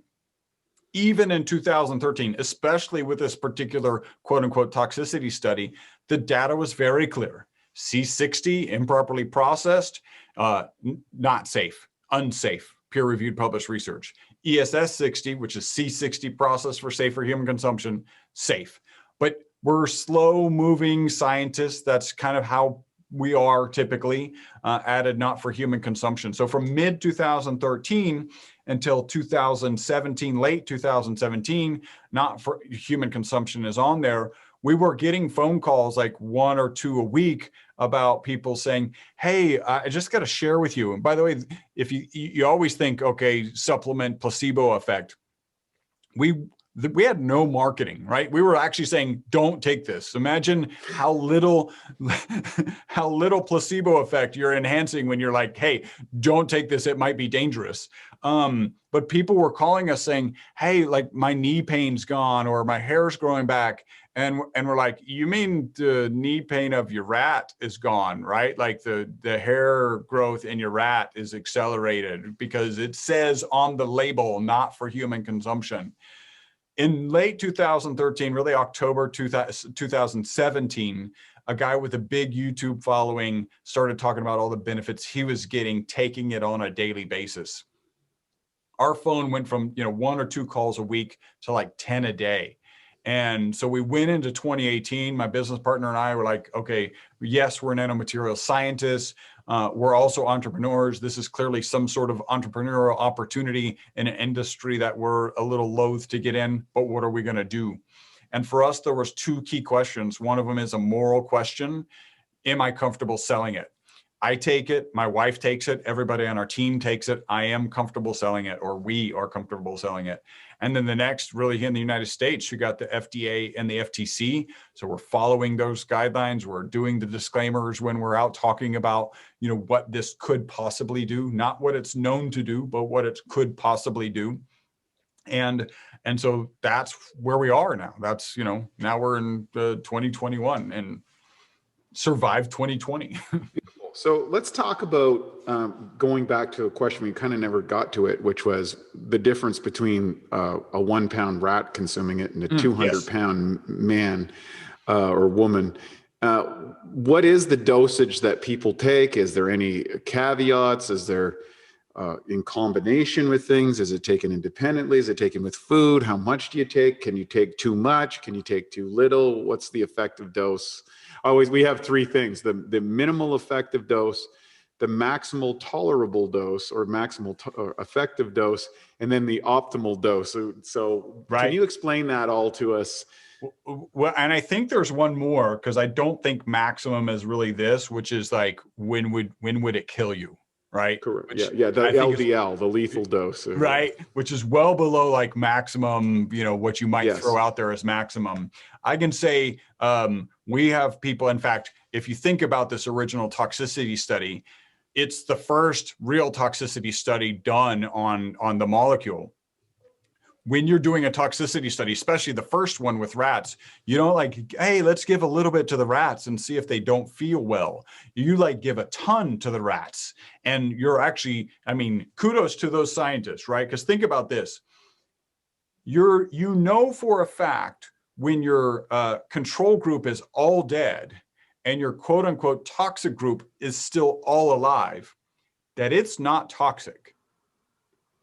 even in 2013, especially with this particular quote unquote toxicity study, the data was very clear. C60, improperly processed, not safe, unsafe, peer-reviewed published research. ESS60, which is C60 processed for safer human consumption, safe. But we're slow-moving scientists. That's kind of how we are typically, added not for human consumption. So from mid-2013 until 2017, late 2017, not for human consumption is on there. We were getting phone calls, like 1 or 2 a week, about people saying, hey, I just got to share with you. And by the way, if you always think, okay, supplement placebo effect. we had no marketing, right? We were actually saying, don't take this. Imagine how little placebo effect you're enhancing when you're like, hey, don't take this. It might be dangerous. But people were calling us saying, hey, like my knee pain's gone or my hair's growing back. And we're like, you mean the knee pain of your rat is gone, right? Like the hair growth in your rat is accelerated because it says on the label, not for human consumption. In late 2013, really October 2017, a guy with a big YouTube following started talking about all the benefits he was getting, taking it on a daily basis. Our phone went from 1 or 2 calls a week to like 10 a day. And so we went into 2018, my business partner and I were like, okay, yes, we're nanomaterial scientists. We're also entrepreneurs. This is clearly some sort of entrepreneurial opportunity in an industry that we're a little loath to get in, but what are we going to do? And for us, there was 2 key questions. One of them is a moral question. Am I comfortable selling it? I take it, my wife takes it, everybody on our team takes it. I am comfortable selling it, or we are comfortable selling it. And then the next, really here in the United States, you got the FDA and the FTC. So we're following those guidelines. We're doing the disclaimers when we're out talking about, what this could possibly do, not what it's known to do, but what it could possibly do. And so that's where we are now. That's, now we're in 2021 and survived 2020. So let's talk about going back to a question we kind of never got to it, which was the difference between a 1 pound rat consuming it and a 200 pound man or woman. What is the dosage that people take? Is there any caveats? Is there in combination with things? Is it taken independently? Is it taken with food? How much do you take? Can you take too much? Can you take too little? What's the effective dose? We have 3 things: the minimal effective dose, the maximal tolerable dose or maximal effective dose, and then the optimal dose. So right. Can you explain that all to us? Well, and I think there's one more, because I don't think maximum is really this, which is like, when would it kill you? Right. Correct. Which, the LDL, the lethal dose. Right. Which is well below like maximum, what you might throw out there as maximum. I can say we have people, in fact, if you think about this original toxicity study, it's the first real toxicity study done on the molecule. When you're doing a toxicity study, especially the first one with rats, you don't like, hey, let's give a little bit to the rats and see if they don't feel well. You like give a ton to the rats. And you're actually, kudos to those scientists, right? Because think about this. For a fact, when your control group is all dead and your quote unquote toxic group is still all alive, that it's not toxic.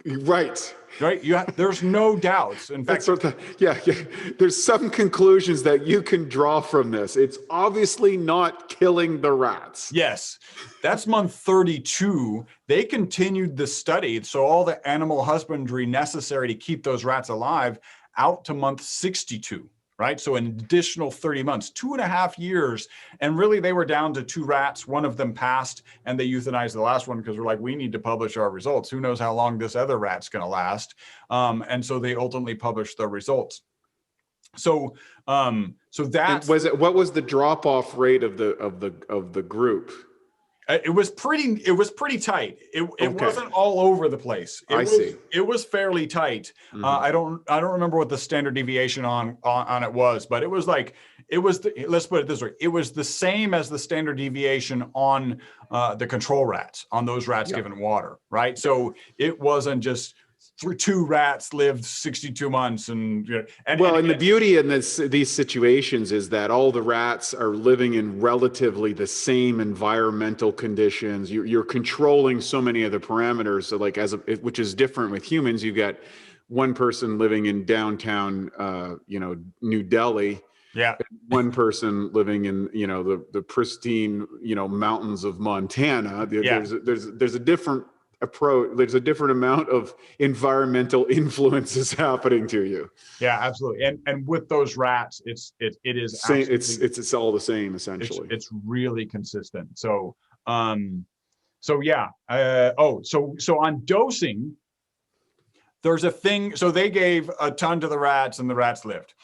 Right. There's no doubts. In fact, there's some conclusions that you can draw from this. It's obviously not killing the rats. Yes, that's month 32. They continued the study, so all the animal husbandry necessary to keep those rats alive out to month 62. Right. So an additional 30 months, 2.5 years. And really, they were down to 2 rats. One of them passed and they euthanized the last one because we're like, we need to publish our results. Who knows how long this other rat's going to last? And so they ultimately published their results. So that was it. What was the drop off rate of the group? It was pretty tight. It wasn't all over the place. It was fairly tight. Mm-hmm. I don't remember what the standard deviation on it was, but let's put it this way. It was the same as the standard deviation on the control rats, on those rats given water, right? So it wasn't just 2 rats lived 62 months the beauty in these situations is that all the rats are living in relatively the same environmental conditions. You're controlling so many of the parameters. So which is different with humans. You got one person living in downtown, New Delhi. Yeah. One person living in, the pristine, mountains of Montana. There's a different approach. There's a different amount of environmental influences happening to you. Yeah, absolutely. And with those rats, it is same, it's all the same essentially. It's really consistent. So on dosing, there's a thing. So they gave a ton to the rats and the rats lived.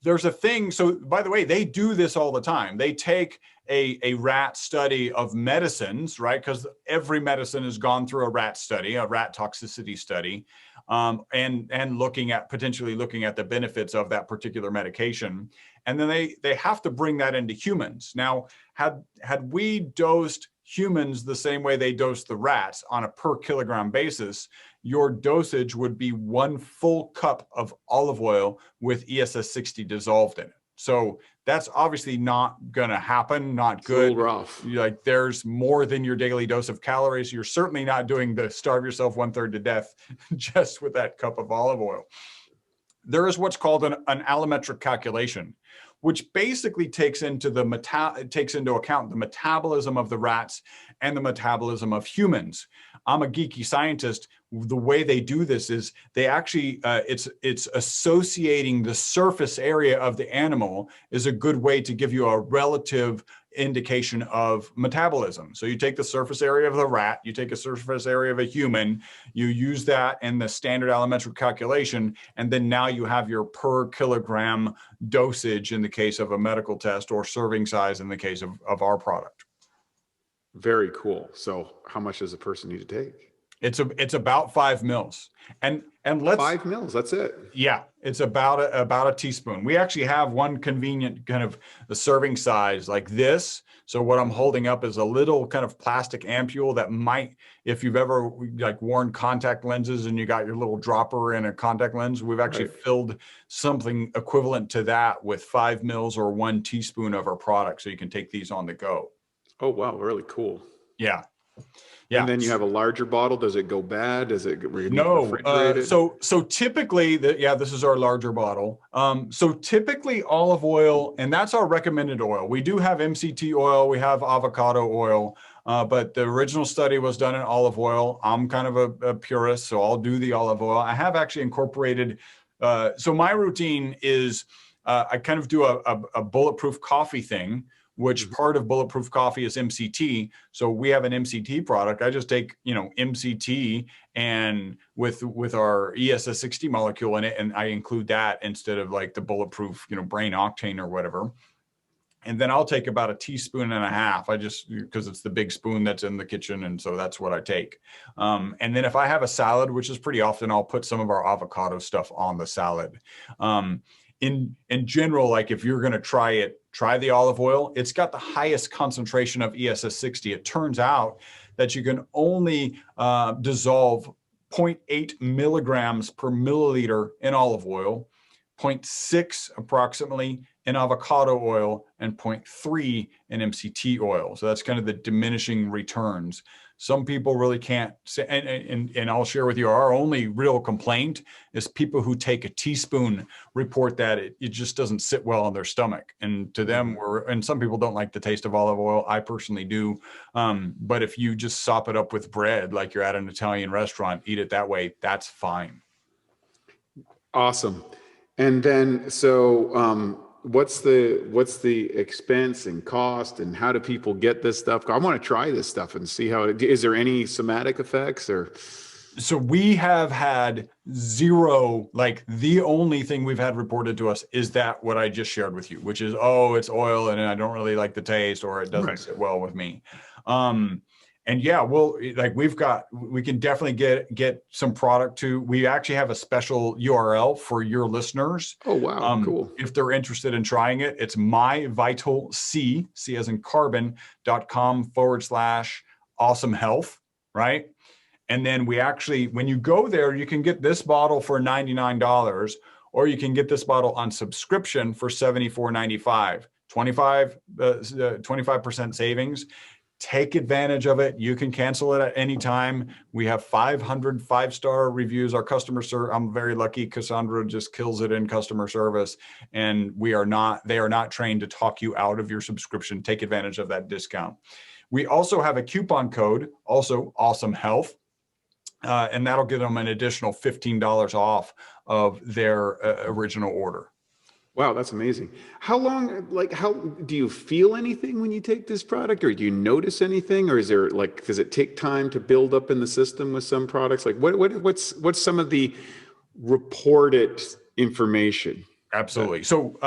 There's a thing. So by the way, they do this all the time. They take a rat study of medicines, right? Because every medicine has gone through a rat study, a rat toxicity study, and potentially looking at the benefits of that particular medication. And then they have to bring that into humans. Now, had we dosed humans the same way they dose the rats on a per kilogram basis, your dosage would be 1 full cup of olive oil with EC60 dissolved in it. So that's obviously not going to happen. Not good. It's a little rough. Like there's more than your daily dose of calories. You're certainly not doing the starve yourself 1/3 to death just with that cup of olive oil. There is what's called an allometric calculation, which basically takes into account the metabolism of the rats and the metabolism of humans. I'm a geeky scientist. The way they do this is they actually, it's associating the surface area of the animal is a good way to give you a relative indication of metabolism. So you take the surface area of the rat, you take a surface area of a human, you use that in the standard allometric calculation, and then now you have your per kilogram dosage in the case of a medical test, or serving size in the case of our product. Very cool. So how much does a person need to take? It's about 5 mils, and let's 5 mils. That's it. Yeah, it's about a teaspoon. We actually have one convenient kind of the serving size like this. So what I'm holding up is a little kind of plastic ampule that might, if you've ever like worn contact lenses and you got your little dropper in a contact lens, we've actually filled something equivalent to that with 5 mils or 1 teaspoon of our product, so you can take these on the go. Oh wow, really cool. Yeah. Yeah. And then you have a larger bottle. Does it go bad? Does it no? So typically, this is our larger bottle. So typically olive oil, and that's our recommended oil. We do have MCT oil, we have avocado oil, but the original study was done in olive oil. I'm kind of a purist, so I'll do the olive oil. I have actually incorporated. So my routine is I kind of do a bulletproof coffee thing, which part of bulletproof coffee is MCT. So we have an MCT product. I just take, MCT and with our EC60 molecule in it, and I include that instead of like the bulletproof, brain octane or whatever. And then I'll take about 1.5 teaspoons. Because it's the big spoon that's in the kitchen. And so that's what I take. And then if I have a salad, which is pretty often, I'll put some of our avocado stuff on the salad. In general, like if you're going to try the olive oil. It's got the highest concentration of EC60. It turns out that you can only dissolve 0.8 milligrams per milliliter in olive oil, 0.6 approximately in avocado oil, and 0.3 in MCT oil. So that's kind of the diminishing returns. Some people really can't say, and I'll share with you, our only real complaint is people who take a teaspoon report that it just doesn't sit well on their stomach. And to them, and some people don't like the taste of olive oil. I personally do. But if you just sop it up with bread, like you're at an Italian restaurant, eat it that way, that's fine. Awesome. And then, so what's the expense and cost, and how do people get this stuff? I want to try this stuff and see how is there any somatic effects or? So we have had zero, like the only thing we've had reported to us is that what I just shared with you, which is, it's oil and I don't really like the taste, or it doesn't sit well with me. And yeah, well, like we can definitely get some product to. We actually have a special URL for your listeners. Oh, wow. Cool. If they're interested in trying it, it's MyVitalC, C as in carbon.com/awesome health, right? And then we actually, when you go there, you can get this bottle for $99, or you can get this bottle on subscription for $74.95, 25% savings. Take advantage of it. You can cancel it at any time. We have 500 5-star reviews. Our customer service, I'm very lucky. Cassandra just kills it in customer service, and they are not trained to talk you out of your subscription. Take advantage of that discount. We also have a coupon code, also Awesome Health, and that'll give them an additional $15 off of their original order. Wow, that's amazing. How long, like, how do you feel anything when you take this product, or do you notice anything, or is there like, does it take time to build up in the system with some products? Like, what's some of the reported information? Absolutely. So,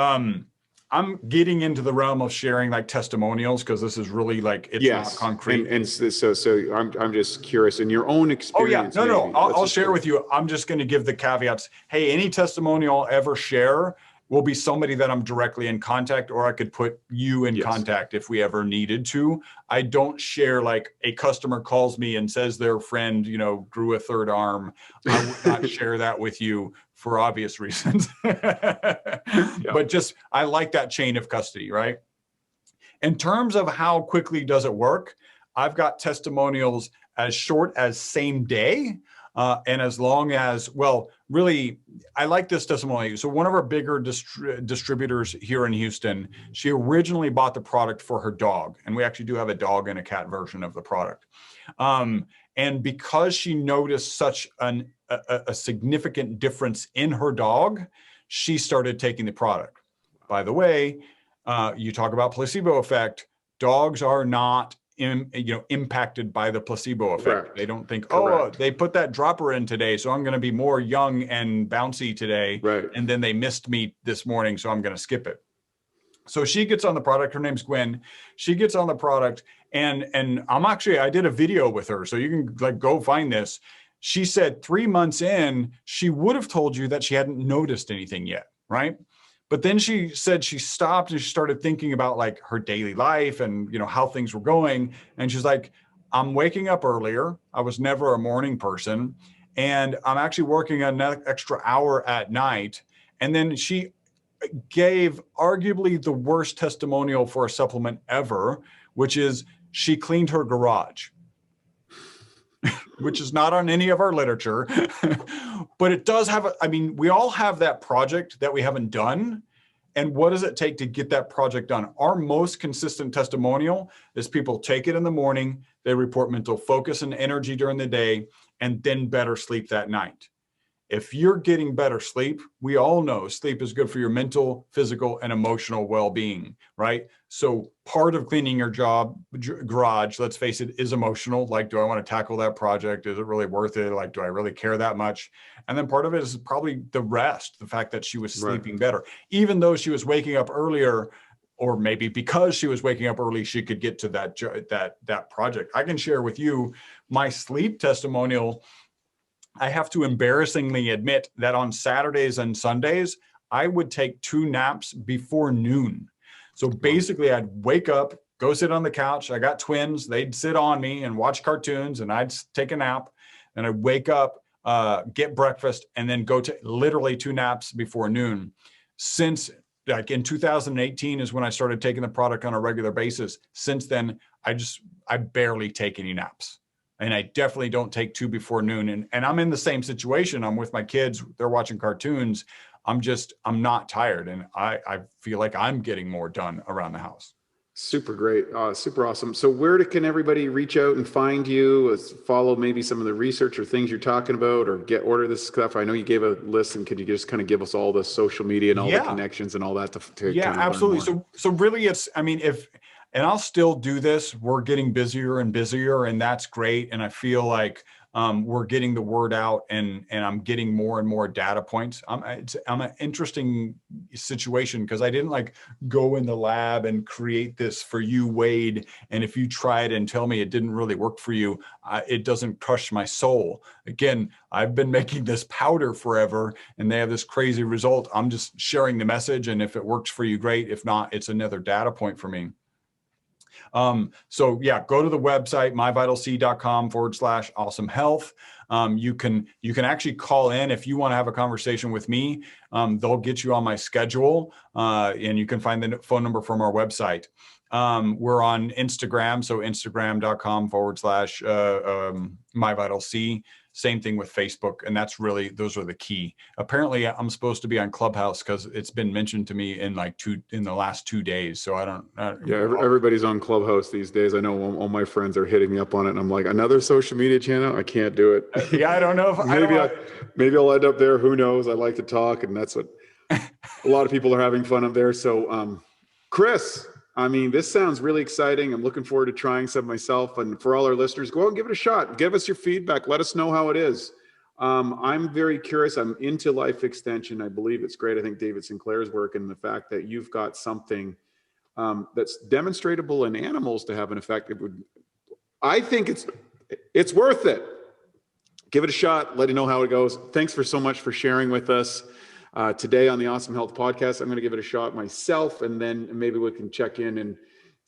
I'm getting into the realm of sharing like testimonials because this is really like it's not Yes, concrete. and so I'm just curious in your own Oh yeah, experience. no, Maybe. I'll share with you. I'm just going to give the caveats. Hey, any testimonial I'll ever share will be somebody that I'm directly in contact, or I could put you in Yes. contact if we ever needed to. I don't share like a customer calls me and says their friend, you know, grew a third arm. I would not share that with you for obvious reasons. But just, I like that chain of custody, right? In terms of how quickly does it work, I've got testimonials as short as same day. And as long as, well, really, I like this testimonial. So one of our bigger distributors here in Houston, she originally bought the product for her dog. And we actually do have a dog and a cat version of the product. And because she noticed such a significant difference in her dog, she started taking the product. By the way, you talk about placebo effect. Dogs are not impacted by the placebo effect. Correct. They don't think, Correct. oh, they put that dropper in today, so I'm going to be more young and bouncy today. Right. And then they missed me this morning, so I'm going to skip it. So she gets on the product. Her name's Gwen. She gets on the product, and I did a video with her, so you can like go find this. She said 3 months in, she would have told you that she hadn't noticed anything yet, right? But then she said she stopped and she started thinking about like her daily life and, you know, how things were going. And she's like, I'm waking up earlier. I was never a morning person. And I'm actually working an extra hour at night. And then she gave arguably the worst testimonial for a supplement ever, which is she cleaned her garage. Which is not on any of our literature, but it does have, we all have that project that we haven't done. And what does it take to get that project done? Our most consistent testimonial is people take it in the morning, they report mental focus and energy during the day, and then better sleep that night. If you're getting better sleep, we all know sleep is good for your mental, physical, and emotional well-being, right? So part of cleaning your garage, let's face it, is emotional. Like, do I want to tackle that project? Is it really worth it? Like, do I really care that much? And then part of it is probably the rest, the fact that she was sleeping better. Even though she was waking up earlier, or maybe because she was waking up early, she could get to that project. I can share with you my sleep testimonial. I have to embarrassingly admit that on Saturdays and Sundays, I would take 2 naps before noon. So basically I'd wake up, go sit on the couch. I got twins. They'd sit on me and watch cartoons, and I'd take a nap. Then I'd wake up, get breakfast, and then go to literally 2 naps before noon. Since like in 2018 is when I started taking the product on a regular basis. Since then, I barely take any naps. And I definitely don't take 2 before noon. And I'm in the same situation. I'm with my kids. They're watching cartoons. I'm not tired. And I feel like I'm getting more done around the house. Super great. Super awesome. So where can everybody reach out and find you, follow maybe some of the research or things you're talking about, or order this stuff? I know you gave a list, and could you just kind of give us all the social media and all the connections and all that to yeah, kind of absolutely. So really it's, and I'll still do this. We're getting busier and busier, and that's great. And I feel like we're getting the word out, and I'm getting more and more data points. I'm an interesting situation because I didn't like go in the lab and create this for you, Wade. And if you try it and tell me it didn't really work for you, it doesn't crush my soul. Again, I've been making this powder forever, and they have this crazy result. I'm just sharing the message, and if it works for you, great. If not, it's another data point for me. So yeah, go to the website, myvitalc.com/awesome health. You can actually call in if you want to have a conversation with me. They'll get you on my schedule, and you can find the phone number from our website. We're on Instagram. So instagram.com/myvitalc. Same thing with Facebook. And those are the key. Apparently I'm supposed to be on Clubhouse because it's been mentioned to me in the last 2 days. So everybody's on Clubhouse these days. I know all my friends are hitting me up on it, and I'm like, another social media channel? I can't do it. Yeah, I don't know if maybe I'll end up there. Who knows? I like to talk, and that's what A lot of people are having fun up there. So, Chris, I mean, this sounds really exciting. I'm looking forward to trying some myself. And for all our listeners, go out and give it a shot. Give us your feedback. Let us know how it is. I'm very curious. I'm into life extension. I believe it's great. I think David Sinclair's work and the fact that you've got something that's demonstratable in animals to have an effect. I think it's worth it. Give it a shot. Let you know how it goes. Thanks so much for sharing with us today on the Awesome Health Podcast. I'm going to give it a shot myself, and then maybe we can check in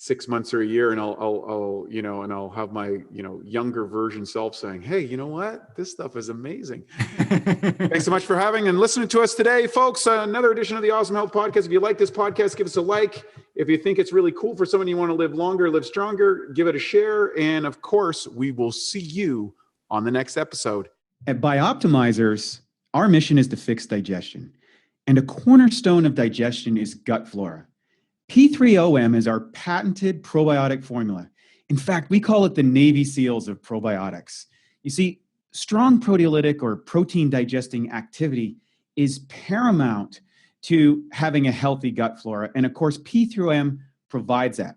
6 months or a year, and I'll have my younger version self saying, "Hey, you know what? This stuff is amazing." Thanks so much for having and listening to us today, folks. Another edition of the Awesome Health Podcast. If you like this podcast, give us a like. If you think it's really cool for someone you want to live longer, live stronger, give it a share. And of course, we will see you on the next episode. At Bioptimizers, our mission is to fix digestion. And a cornerstone of digestion is gut flora. P3OM is our patented probiotic formula. In fact, we call it the Navy SEALs of probiotics. You see, strong proteolytic or protein digesting activity is paramount to having a healthy gut flora. And of course, P3OM provides that.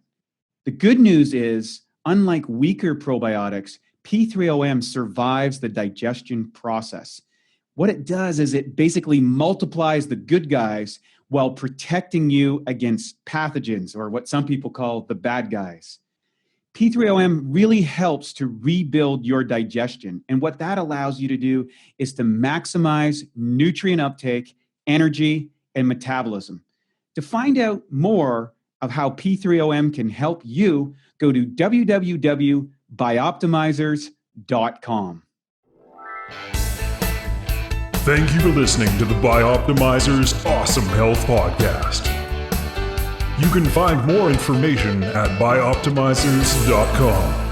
The good news is, unlike weaker probiotics, P3OM survives the digestion process. What it does is it basically multiplies the good guys while protecting you against pathogens, or what some people call the bad guys. P3OM really helps to rebuild your digestion. And what that allows you to do is to maximize nutrient uptake, energy, and metabolism. To find out more of how P3OM can help you, go to www.bioptimizers.com. Thank you for listening to the Bioptimizers Awesome Health Podcast. You can find more information at bioptimizers.com.